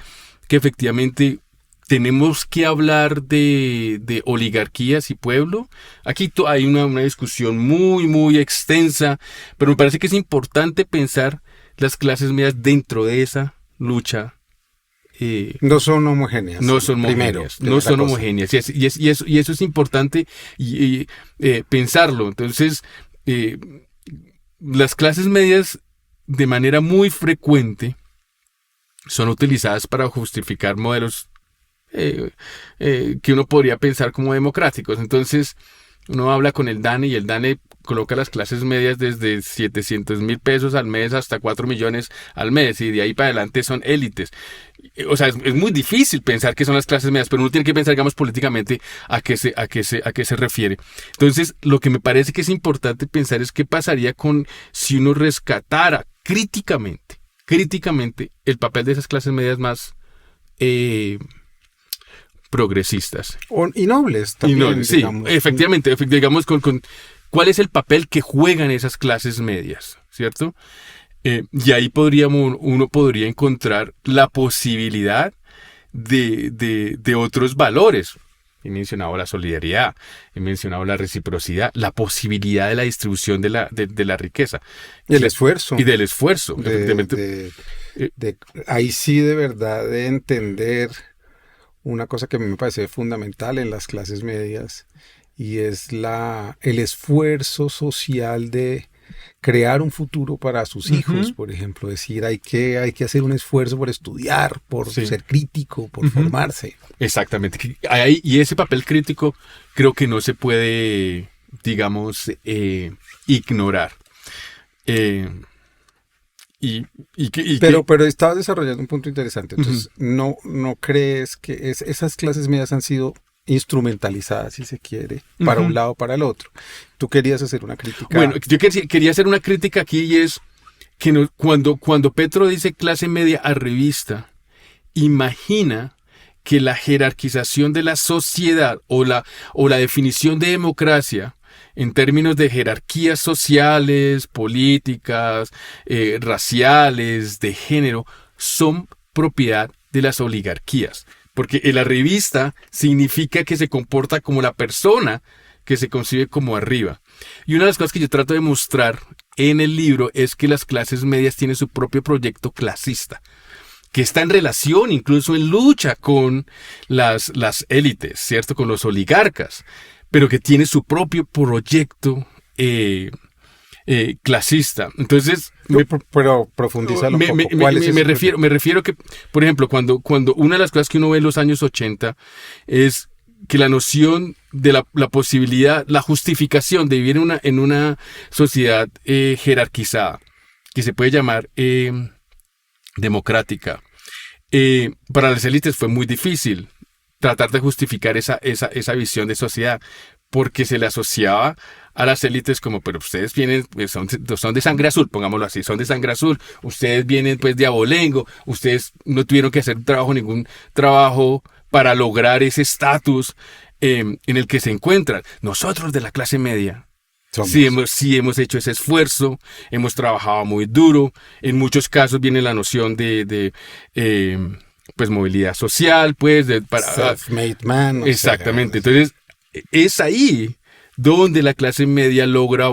que efectivamente tenemos que hablar de oligarquías y pueblo. Aquí hay una discusión muy, muy extensa, pero me parece que es importante pensar las clases medias dentro de esa lucha. No son homogéneas. No son homogéneas. No son homogéneas. Y eso es importante pensarlo. Entonces, las clases medias de manera muy frecuente son utilizadas para justificar modelos que uno podría pensar como democráticos. Entonces, uno habla con el DANE y el DANE coloca las clases medias desde 700,000 pesos al mes hasta 4 millones al mes, y de ahí para adelante son élites. O sea, es muy difícil pensar que son las clases medias, pero uno tiene que pensar, digamos, políticamente a qué se refiere. Entonces, lo que me parece que es importante pensar es qué pasaría si uno rescatara críticamente el papel de esas clases medias más progresistas. Y nobles también. Sí, digamos. Efectivamente, digamos, con cuál es el papel que juegan esas clases medias, ¿cierto? Y ahí uno podría encontrar la posibilidad de otros valores. He mencionado la solidaridad, he mencionado la reciprocidad, la posibilidad de la distribución de la riqueza. Y el esfuerzo. Y del esfuerzo. Ahí sí, de verdad, de entender una cosa que a mí me parece fundamental en las clases medias, y es el esfuerzo social de crear un futuro para sus hijos, por ejemplo, decir hay que hacer un esfuerzo por estudiar, por ser crítico, por formarse. Exactamente. Y ese papel crítico creo que no se puede, digamos, ignorar. Pero estabas desarrollando un punto interesante. Entonces, ¿no crees que esas clases medias han sido instrumentalizadas, si se quiere, para un lado o para el otro? Tú querías hacer una crítica. Bueno, yo quería hacer una crítica aquí, y es que cuando Petro dice clase media arribista, imagina que la jerarquización de la sociedad o la definición de democracia en términos de jerarquías sociales, políticas, raciales, de género, son propiedad de las oligarquías. Porque el arribista significa que se comporta como la persona que se concibe como arriba. Y una de las cosas que yo trato de mostrar en el libro es que las clases medias tienen su propio proyecto clasista, que está en relación, incluso en lucha con las élites, ¿cierto? Con los oligarcas, pero que tiene su propio proyecto clasista. Entonces, pero profundízalo un poco. Me refiero que, por ejemplo, cuando una de las cosas que uno ve en los años 80 es que la noción de la posibilidad, la justificación de vivir en una sociedad jerarquizada, que se puede llamar democrática, para las élites fue muy difícil tratar de justificar esa visión de sociedad, porque se le asociaba a las élites como, pero ustedes vienen, son de sangre azul, pongámoslo así, son de sangre azul, ustedes vienen pues de abolengo, ustedes no tuvieron que hacer ningún trabajo para lograr ese estatus en el que se encuentran. Nosotros de la clase media sí hemos hecho ese esfuerzo, hemos trabajado muy duro, en muchos casos viene la noción de pues movilidad social, pues self-made man. Exactamente. Entonces, es ahí donde la clase media logra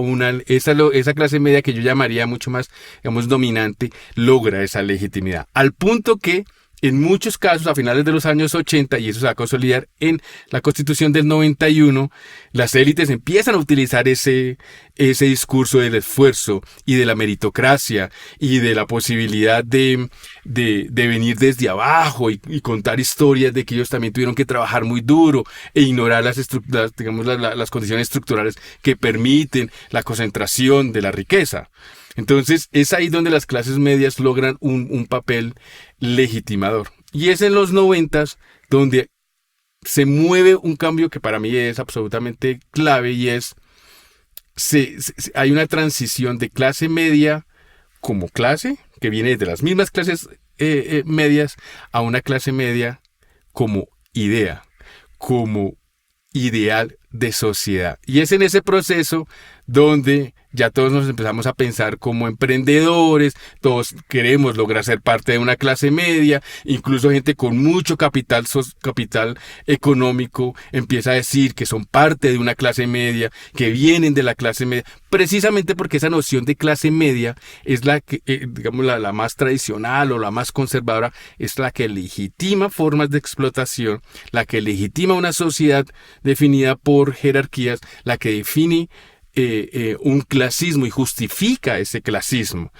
esa clase media que yo llamaría mucho más, digamos, dominante, logra esa legitimidad. Al punto que en muchos casos, a finales de los años 80, y eso se va a consolidar en la Constitución del 91, las élites empiezan a utilizar ese discurso del esfuerzo y de la meritocracia y de la posibilidad de venir desde abajo y contar historias de que ellos también tuvieron que trabajar muy duro e ignorar las condiciones estructurales que permiten la concentración de la riqueza. Entonces, es ahí donde las clases medias logran un papel legitimador. Y es en los 90 donde se mueve un cambio que para mí es absolutamente clave, y es hay una transición de clase media como clase, que viene desde las mismas clases medias, a una clase media como idea, como ideal de sociedad. Y es en ese proceso donde ya todos nos empezamos a pensar como emprendedores, todos queremos lograr ser parte de una clase media, incluso gente con mucho capital económico empieza a decir que son parte de una clase media, que vienen de la clase media, precisamente porque esa noción de clase media es la que, digamos, la más tradicional o la más conservadora, es la que legitima formas de explotación, la que legitima una sociedad definida por jerarquías, la que define un clasismo y justifica ese clasismo.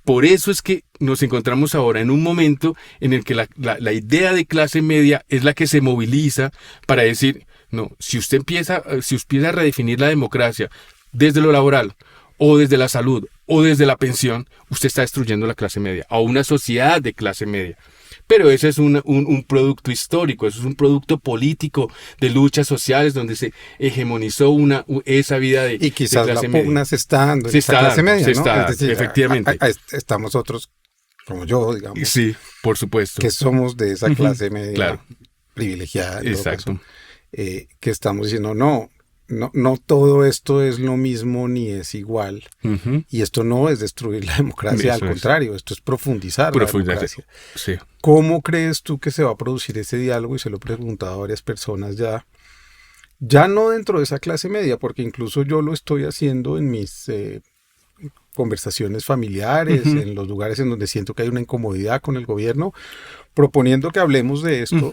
Por eso es que nos encontramos ahora en un momento en el que la idea de clase media es la que se moviliza para decir, no, si usted empieza a redefinir la democracia desde lo laboral, o desde la salud, o desde la pensión, usted está destruyendo la clase media, o una sociedad de clase media. Pero ese es un producto histórico, eso es un producto político de luchas sociales donde se hegemonizó esa vida de clase media. Y quizás la pugna se está dando en esa clase media, ¿no? Es decir, efectivamente. Estamos otros, como yo, digamos. Sí, por supuesto. Que somos de esa clase media privilegiada. Exacto. Que estamos diciendo, no todo esto es lo mismo ni es igual. Y esto no es destruir la democracia, al contrario, esto es profundizar la democracia. Sí. ¿Cómo crees tú que se va a producir ese diálogo? Y se lo he preguntado a varias personas ya no dentro de esa clase media, porque incluso yo lo estoy haciendo en mis conversaciones familiares, en los lugares en donde siento que hay una incomodidad con el gobierno, proponiendo que hablemos de esto,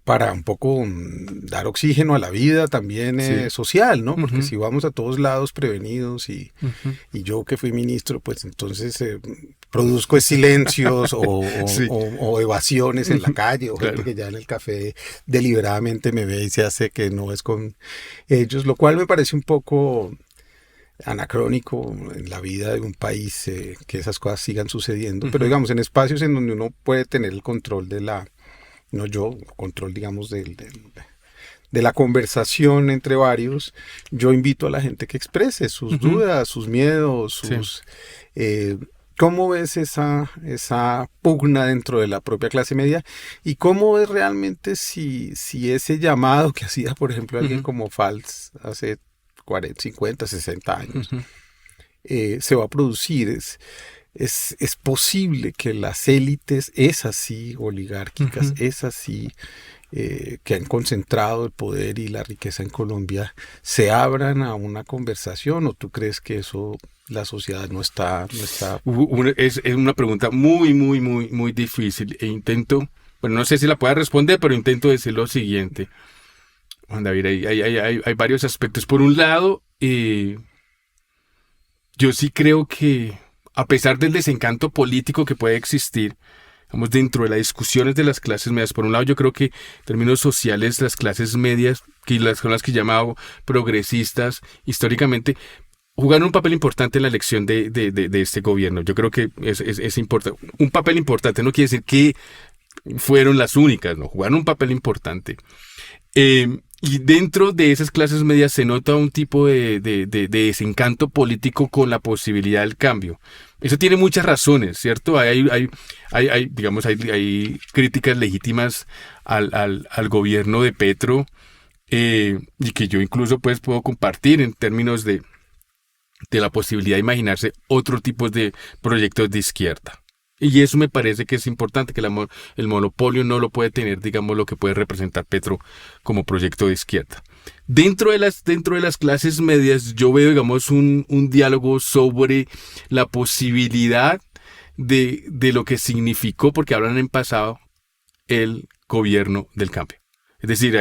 para un poco dar oxígeno a la vida también social, ¿no? Porque si vamos a todos lados prevenidos y yo que fui ministro, pues entonces produzco silencios o evasiones en la calle, o gente que ya en el café deliberadamente me ve y se hace que no es con ellos, lo cual me parece un poco anacrónico en la vida de un país, que esas cosas sigan sucediendo, pero digamos en espacios en donde uno puede tener el control control digamos de la conversación entre varios, yo invito a la gente que exprese sus dudas, sus miedos, ¿cómo ves esa pugna dentro de la propia clase media? ¿Y cómo ves realmente si ese llamado que hacía, por ejemplo, alguien como Valls hace 40, 50, 60 años, se va a producir? Es posible que las élites, esas sí oligárquicas, esas sí que han concentrado el poder y la riqueza en Colombia, se abran a una conversación, ¿o tú crees que eso la sociedad no está? Es una pregunta muy, muy, muy, muy difícil e intento, bueno, no sé si la pueda responder, pero intento decir lo siguiente. Juan David, hay varios aspectos. Por un lado, yo sí creo que a pesar del desencanto político que puede existir, vamos, dentro de las discusiones de las clases medias, por un lado yo creo que en términos sociales las clases medias, que son las que he llamado progresistas, históricamente jugaron un papel importante en la elección de este gobierno. Yo creo que es importante. Un papel importante no quiere decir que fueron las únicas, no, jugaron un papel importante. Y dentro de esas clases medias se nota un tipo de desencanto político con la posibilidad del cambio. Eso tiene muchas razones, ¿cierto? Hay críticas legítimas al gobierno de Petro, y que yo incluso pues puedo compartir en términos de la posibilidad de imaginarse otro tipo de proyectos de izquierda. Y eso me parece que es importante, que el monopolio no lo puede tener, digamos, lo que puede representar Petro como proyecto de izquierda. Dentro de las clases medias yo veo, digamos, un diálogo sobre la posibilidad de lo que significó, porque hablan en pasado, el gobierno del cambio. Es decir,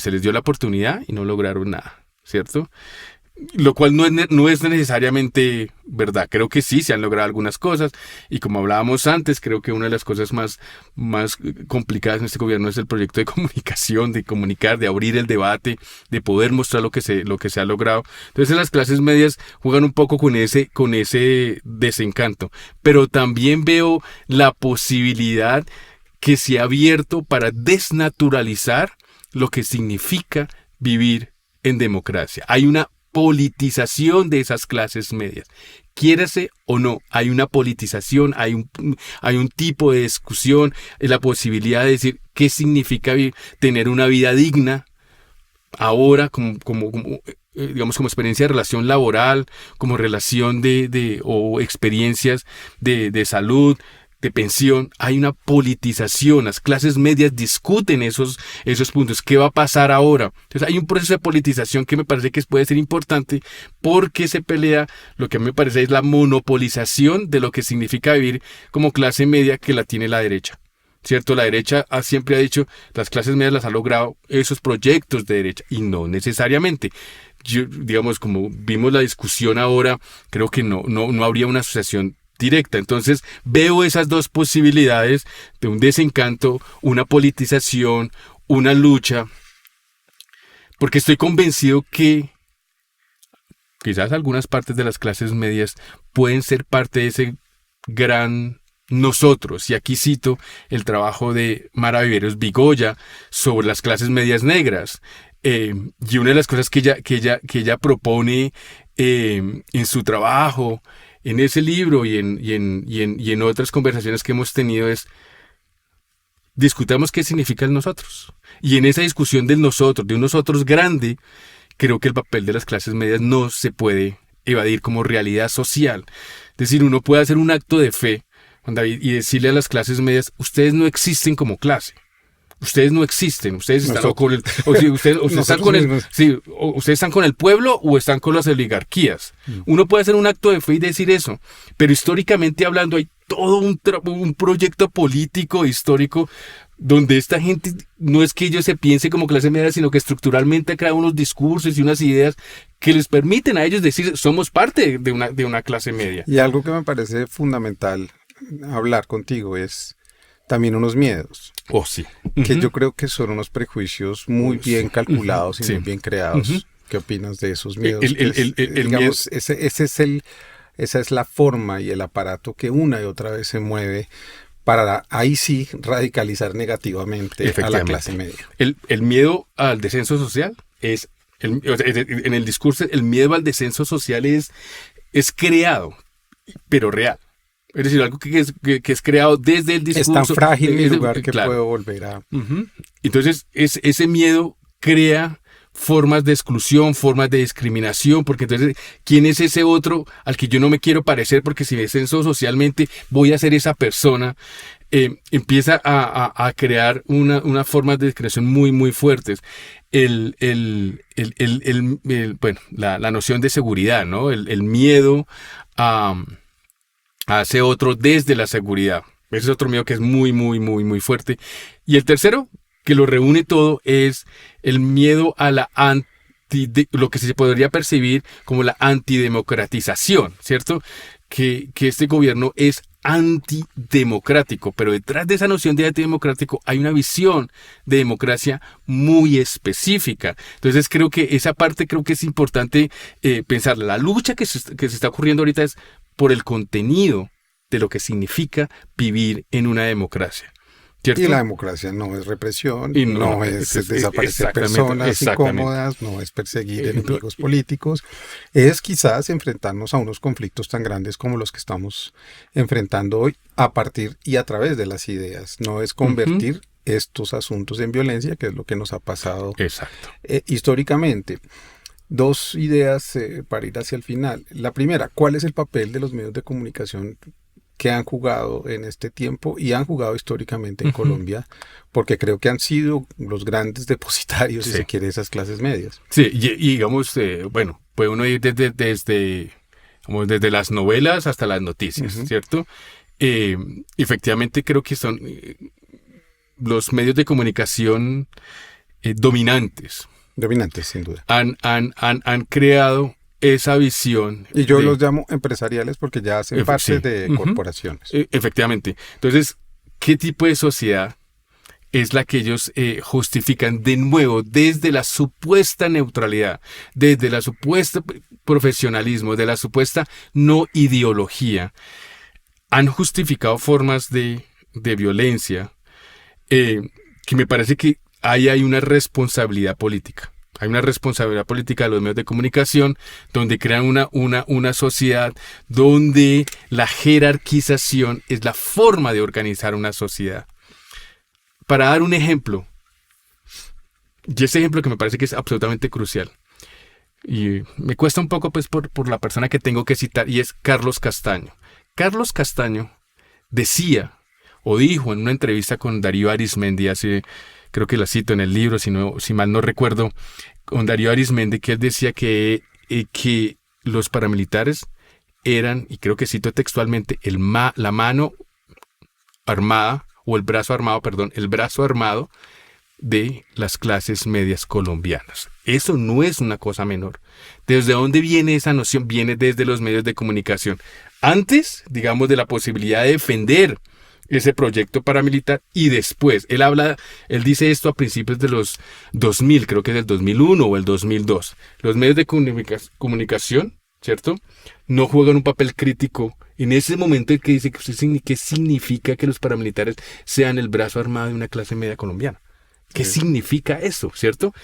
se les dio la oportunidad y no lograron nada, ¿cierto? Lo cual no es necesariamente verdad. Creo que sí, se han logrado algunas cosas, y como hablábamos antes, creo que una de las cosas más complicadas en este gobierno es el proyecto de comunicación, de comunicar, de abrir el debate, de poder mostrar lo que se ha logrado. Entonces las clases medias juegan un poco con ese desencanto, pero también veo la posibilidad que se ha abierto para desnaturalizar lo que significa vivir en democracia. Hay una politización de esas clases medias. Quiérase o no, hay una politización, hay un tipo de discusión, la posibilidad de decir qué significa tener una vida digna ahora como experiencia de relación laboral, como relación o experiencias de salud, de pensión. Hay una politización, las clases medias discuten esos puntos. ¿Qué va a pasar ahora? Entonces hay un proceso de politización que me parece que puede ser importante, porque se pelea lo que a mí me parece es la monopolización de lo que significa vivir como clase media, que la tiene la derecha, ¿cierto? La derecha siempre ha dicho, las clases medias las ha logrado esos proyectos de derecha, y no necesariamente. Digamos, como vimos la discusión ahora, creo que no habría una asociación directa. Entonces veo esas dos posibilidades de un desencanto, una politización, una lucha, porque estoy convencido que quizás algunas partes de las clases medias pueden ser parte de ese gran nosotros. Y aquí cito el trabajo de Mara Viveros Vigoya sobre las clases medias negras, y una de las cosas que ella propone en su trabajo, en ese libro y en otras conversaciones que hemos tenido, es: discutamos qué significa el nosotros. Y en esa discusión del nosotros, de un nosotros grande, creo que el papel de las clases medias no se puede evadir como realidad social. Es decir, uno puede hacer un acto de fe, Juan David, y decirle a las clases medias: ustedes no existen como clase. Ustedes no existen, ustedes están ustedes están con el pueblo o están con las oligarquías. Uno puede hacer un acto de fe y decir eso, pero históricamente hablando hay todo un proyecto político histórico donde esta gente no es que ellos se piense como clase media, sino que estructuralmente ha creado unos discursos y unas ideas que les permiten a ellos decir somos parte de una clase media. Y algo que me parece fundamental hablar contigo es también unos miedos. Oh, sí. Que yo creo que son unos prejuicios muy bien calculados y muy bien creados. ¿Qué opinas de esos miedos? Digamos, esa es la forma y el aparato que una y otra vez se mueve para ahí sí radicalizar negativamente a la clase media. El miedo al descenso social es, en el discurso, el miedo al descenso social es creado, pero real. Es decir, algo que es creado desde el discurso. Es tan frágil mi lugar que puedo volver a... Entonces, ese miedo crea formas de exclusión, formas de discriminación, porque entonces, ¿quién es ese otro al que yo no me quiero parecer? Porque si me censo socialmente, voy a ser esa persona. Empieza a crear unas formas de discriminación muy, muy fuertes. Bueno, la noción de seguridad, ¿no? El miedo a ese otro desde la seguridad. Ese es otro miedo que es muy, muy, muy, muy fuerte. Y el tercero, que lo reúne todo, es el miedo a lo que se podría percibir como la antidemocratización, ¿cierto? Que este gobierno es antidemocrático, pero detrás de esa noción de antidemocrático hay una visión de democracia muy específica. Entonces creo que esa parte es importante pensar. La lucha que se está ocurriendo ahorita es por el contenido de lo que significa vivir en una democracia. ¿Cierto? Y la democracia no es represión, y no es desaparecer personas incómodas, no es perseguir enemigos políticos, es quizás enfrentarnos a unos conflictos tan grandes como los que estamos enfrentando hoy a partir y a través de las ideas, no es convertir estos asuntos en violencia, que es lo que nos ha pasado históricamente. Dos ideas para ir hacia el final. La primera, ¿cuál es el papel de los medios de comunicación que han jugado en este tiempo y han jugado históricamente en Colombia? Porque creo que han sido los grandes depositarios, si se quiere, de esas clases medias. Sí, y digamos, bueno, puede uno ir desde las novelas hasta las noticias, ¿cierto? Efectivamente creo que son los medios de comunicación dominantes. Dominantes, sin duda. Han creado esa visión. Y yo los llamo empresariales porque ya hacen parte de corporaciones. Efectivamente. Entonces, ¿qué tipo de sociedad es la que ellos justifican de nuevo desde la supuesta neutralidad, desde la supuesta profesionalismo, de la supuesta no ideología? Han justificado formas de violencia que me parece que ahí hay una responsabilidad política. Hay una responsabilidad política de los medios de comunicación donde crean una sociedad donde la jerarquización es la forma de organizar una sociedad. Para dar un ejemplo, y ese ejemplo que me parece que es absolutamente crucial, y me cuesta un poco pues por la persona que tengo que citar, y es Carlos Castaño. Carlos Castaño decía o dijo en una entrevista con Darío Arizmendi creo que la cito en el libro, si mal no recuerdo, con Darío Arizmendi, que él decía que los paramilitares eran, y creo que cito textualmente, la mano armada, o el brazo armado de las clases medias colombianas. Eso no es una cosa menor. ¿Desde dónde viene esa noción? Viene desde los medios de comunicación. Antes, digamos, de la posibilidad de defender ese proyecto paramilitar, y después, él dice esto a principios de los 2000, creo que es del 2001 o el 2002. Los medios de comunicación, ¿cierto?, no juegan un papel crítico en ese momento en que dice qué significa que los paramilitares sean el brazo armado de una clase media colombiana. ¿Qué significa eso, cierto?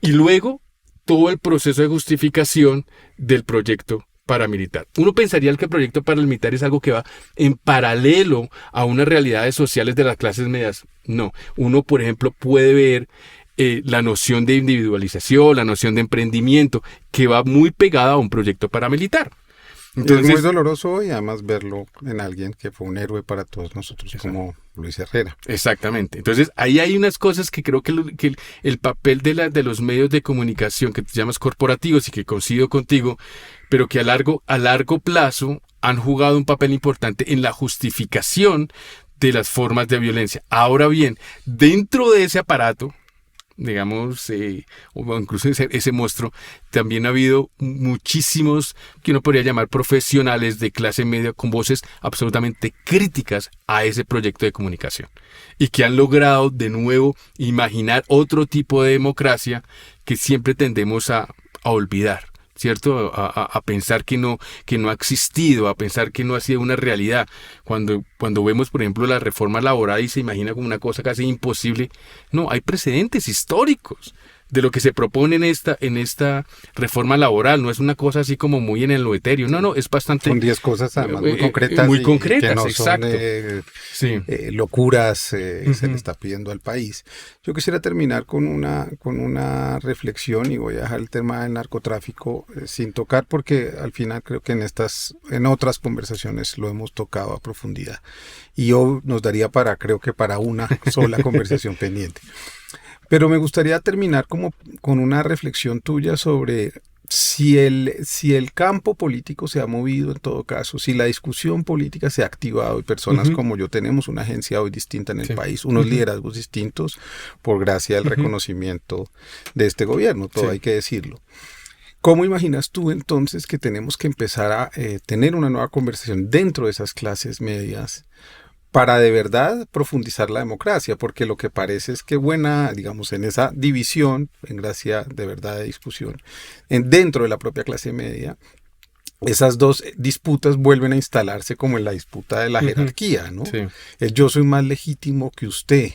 Y luego, todo el proceso de justificación del proyecto paramilitar. Uno pensaría que el proyecto paramilitar es algo que va en paralelo a unas realidades sociales de las clases medias. No. Uno, por ejemplo, puede ver la noción de individualización, la noción de emprendimiento, que va muy pegada a un proyecto paramilitar. Entonces, es muy doloroso y además verlo en alguien que fue un héroe para todos nosotros, como Luis Herrera. Exactamente. Entonces, ahí hay unas cosas que creo que el papel de los medios de comunicación, que te llamas corporativos y que coincido contigo, pero que a largo plazo han jugado un papel importante en la justificación de las formas de violencia. Ahora bien, dentro de ese aparato, digamos, o incluso ese monstruo, también ha habido muchísimos que uno podría llamar profesionales de clase media con voces absolutamente críticas a ese proyecto de comunicación y que han logrado de nuevo imaginar otro tipo de democracia que siempre tendemos a olvidar, ¿cierto? A pensar que no ha existido, a pensar que no ha sido una realidad. Cuando vemos, por ejemplo, la reforma laboral y se imagina como una cosa casi imposible, no, hay precedentes históricos de lo que se propone en esta reforma laboral. No es una cosa así como muy en lo etéreo, no, es bastante... Son 10 cosas además muy concretas. Muy concretas, que no exacto. Son locuras se le está pidiendo al país. Yo quisiera terminar con una reflexión y voy a dejar el tema del narcotráfico sin tocar porque al final creo que en otras conversaciones lo hemos tocado a profundidad y hoy nos daría creo que para una sola conversación pendiente. Pero me gustaría terminar con una reflexión tuya sobre si el campo político se ha movido en todo caso, si la discusión política se ha activado y personas como yo tenemos una agencia hoy distinta en el país, unos liderazgos distintos por gracia del reconocimiento de este gobierno, todo hay que decirlo. ¿Cómo imaginas tú entonces que tenemos que empezar a tener una nueva conversación dentro de esas clases medias para de verdad profundizar la democracia? Porque lo que parece es que digamos, en esa división, en gracia de verdad de discusión, dentro de la propia clase media, esas dos disputas vuelven a instalarse como en la disputa de la jerarquía, ¿no? Sí. Yo soy más legítimo que usted,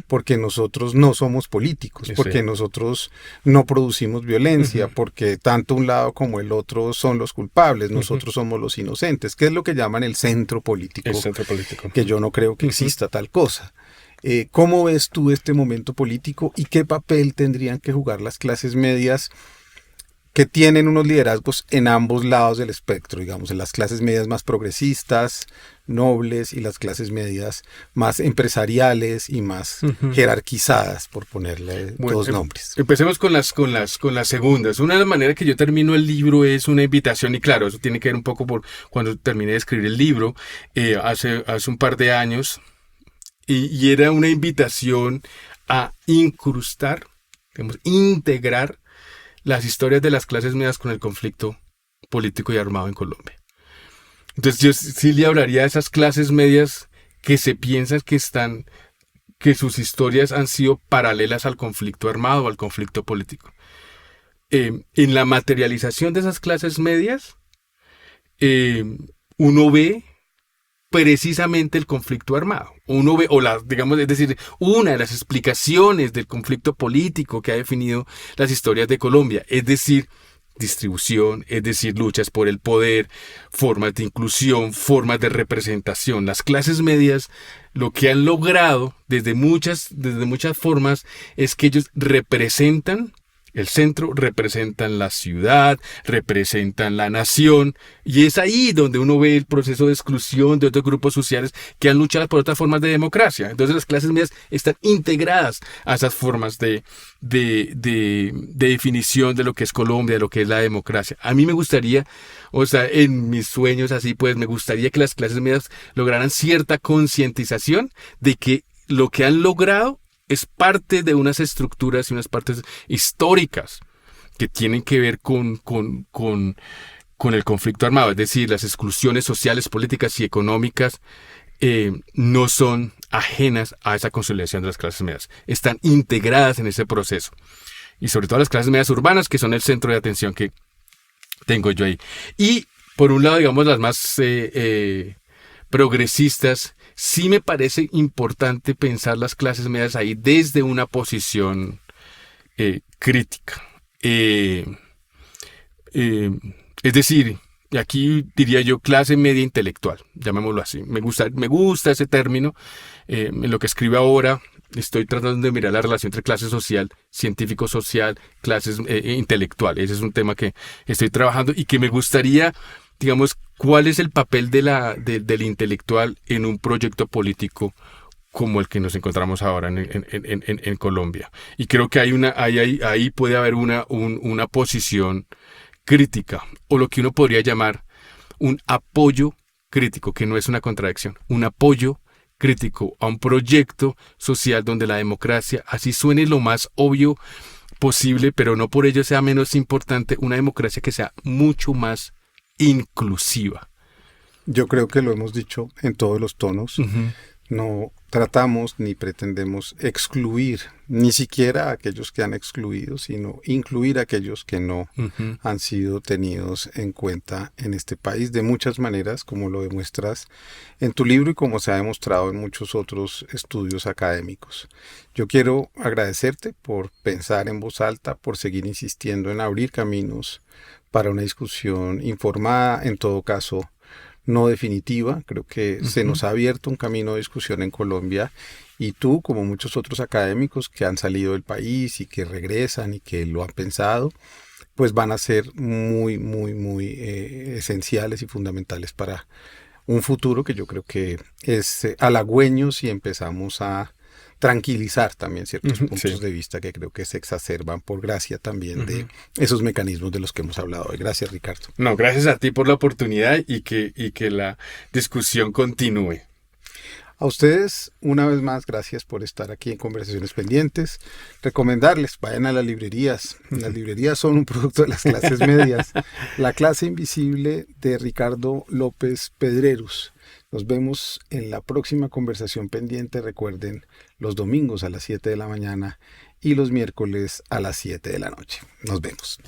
porque nosotros no somos políticos, porque nosotros no producimos violencia, porque tanto un lado como el otro son los culpables, nosotros somos los inocentes, que es lo que llaman el centro político. El centro político. Que yo no creo que exista tal cosa. ¿Cómo ves tú este momento político y qué papel tendrían que jugar las clases medias que tienen unos liderazgos en ambos lados del espectro, digamos, en las clases medias más progresistas, nobles, y las clases medias más empresariales y más jerarquizadas, por ponerle dos nombres? Empecemos con las segundas. Una de las maneras que yo termino el libro es una invitación, y claro, eso tiene que ver un poco por cuando terminé de escribir el libro, hace un par de años, y era una invitación a incrustar, digamos, integrar las historias de las clases medias con el conflicto político y armado en Colombia. Entonces yo sí le hablaría de esas clases medias que se piensan que sus historias han sido paralelas al conflicto armado o al conflicto político. En la materialización de esas clases medias, uno ve precisamente el conflicto armado. Uno ve, digamos, es decir, una de las explicaciones del conflicto político que ha definido las historias de Colombia, es decir, distribución, es decir, luchas por el poder, formas de inclusión, formas de representación. Las clases medias lo que han logrado desde muchas formas es que ellos representan el centro, representan la ciudad, representan la nación, y es ahí donde uno ve el proceso de exclusión de otros grupos sociales que han luchado por otras formas de democracia. Entonces las clases medias están integradas a esas formas de definición de lo que es Colombia, de lo que es la democracia. A mí me gustaría, en mis sueños así, pues me gustaría que las clases medias lograran cierta concientización de que lo que han logrado es parte de unas estructuras y unas partes históricas que tienen que ver con el conflicto armado. Es decir, las exclusiones sociales, políticas y económicas no son ajenas a esa consolidación de las clases medias. Están integradas en ese proceso. Y sobre todo las clases medias urbanas, que son el centro de atención que tengo yo ahí. Y por un lado, digamos, las más progresistas, sí me parece importante pensar las clases medias ahí desde una posición crítica. Es decir, y aquí diría yo clase media intelectual, llamémoslo así. Me gusta ese término. En lo que escribo ahora estoy tratando de mirar la relación entre clase social, científico-social, clases intelectual. Ese es un tema que estoy trabajando y que me gustaría, digamos, cuál es el papel del intelectual en un proyecto político como el que nos encontramos ahora en Colombia. Y creo que ahí puede haber una posición crítica, o lo que uno podría llamar un apoyo crítico, que no es una contradicción, un apoyo crítico a un proyecto social donde la democracia, así suene lo más obvio posible, pero no por ello sea menos importante, una democracia que sea mucho más inclusiva. Yo creo que lo hemos dicho en todos los tonos. Ujú. No tratamos ni pretendemos excluir ni siquiera a aquellos que han excluido, sino incluir a aquellos que no Ujú. han sido tenidos en cuenta en este país de muchas maneras, como lo demuestras en tu libro y como se ha demostrado en muchos otros estudios académicos. Yo quiero agradecerte por pensar en voz alta, por seguir insistiendo en abrir caminos para una discusión informada, en todo caso no definitiva. Creo que se Ujú. nos ha abierto un camino de discusión en Colombia y tú, como muchos otros académicos que han salido del país y que regresan y que lo han pensado, pues van a ser muy, muy, muy esenciales y fundamentales para un futuro que yo creo que es halagüeño si empezamos a tranquilizar también ciertos Ujú. puntos Sí. de vista que creo que se exacerban por gracia también de Ujú. esos mecanismos de los que hemos hablado hoy. Gracias, Ricardo. No, gracias a ti por la oportunidad y que la discusión continúe. A ustedes, una vez más, gracias por estar aquí en Conversaciones Pendientes. Recomendarles, vayan a las librerías. Las librerías son un producto de las clases medias. La clase invisible de Ricardo López Pedreros. Nos vemos en la próxima conversación pendiente. Recuerden, los domingos a las 7 de la mañana y los miércoles a las 7 de la noche. Nos vemos.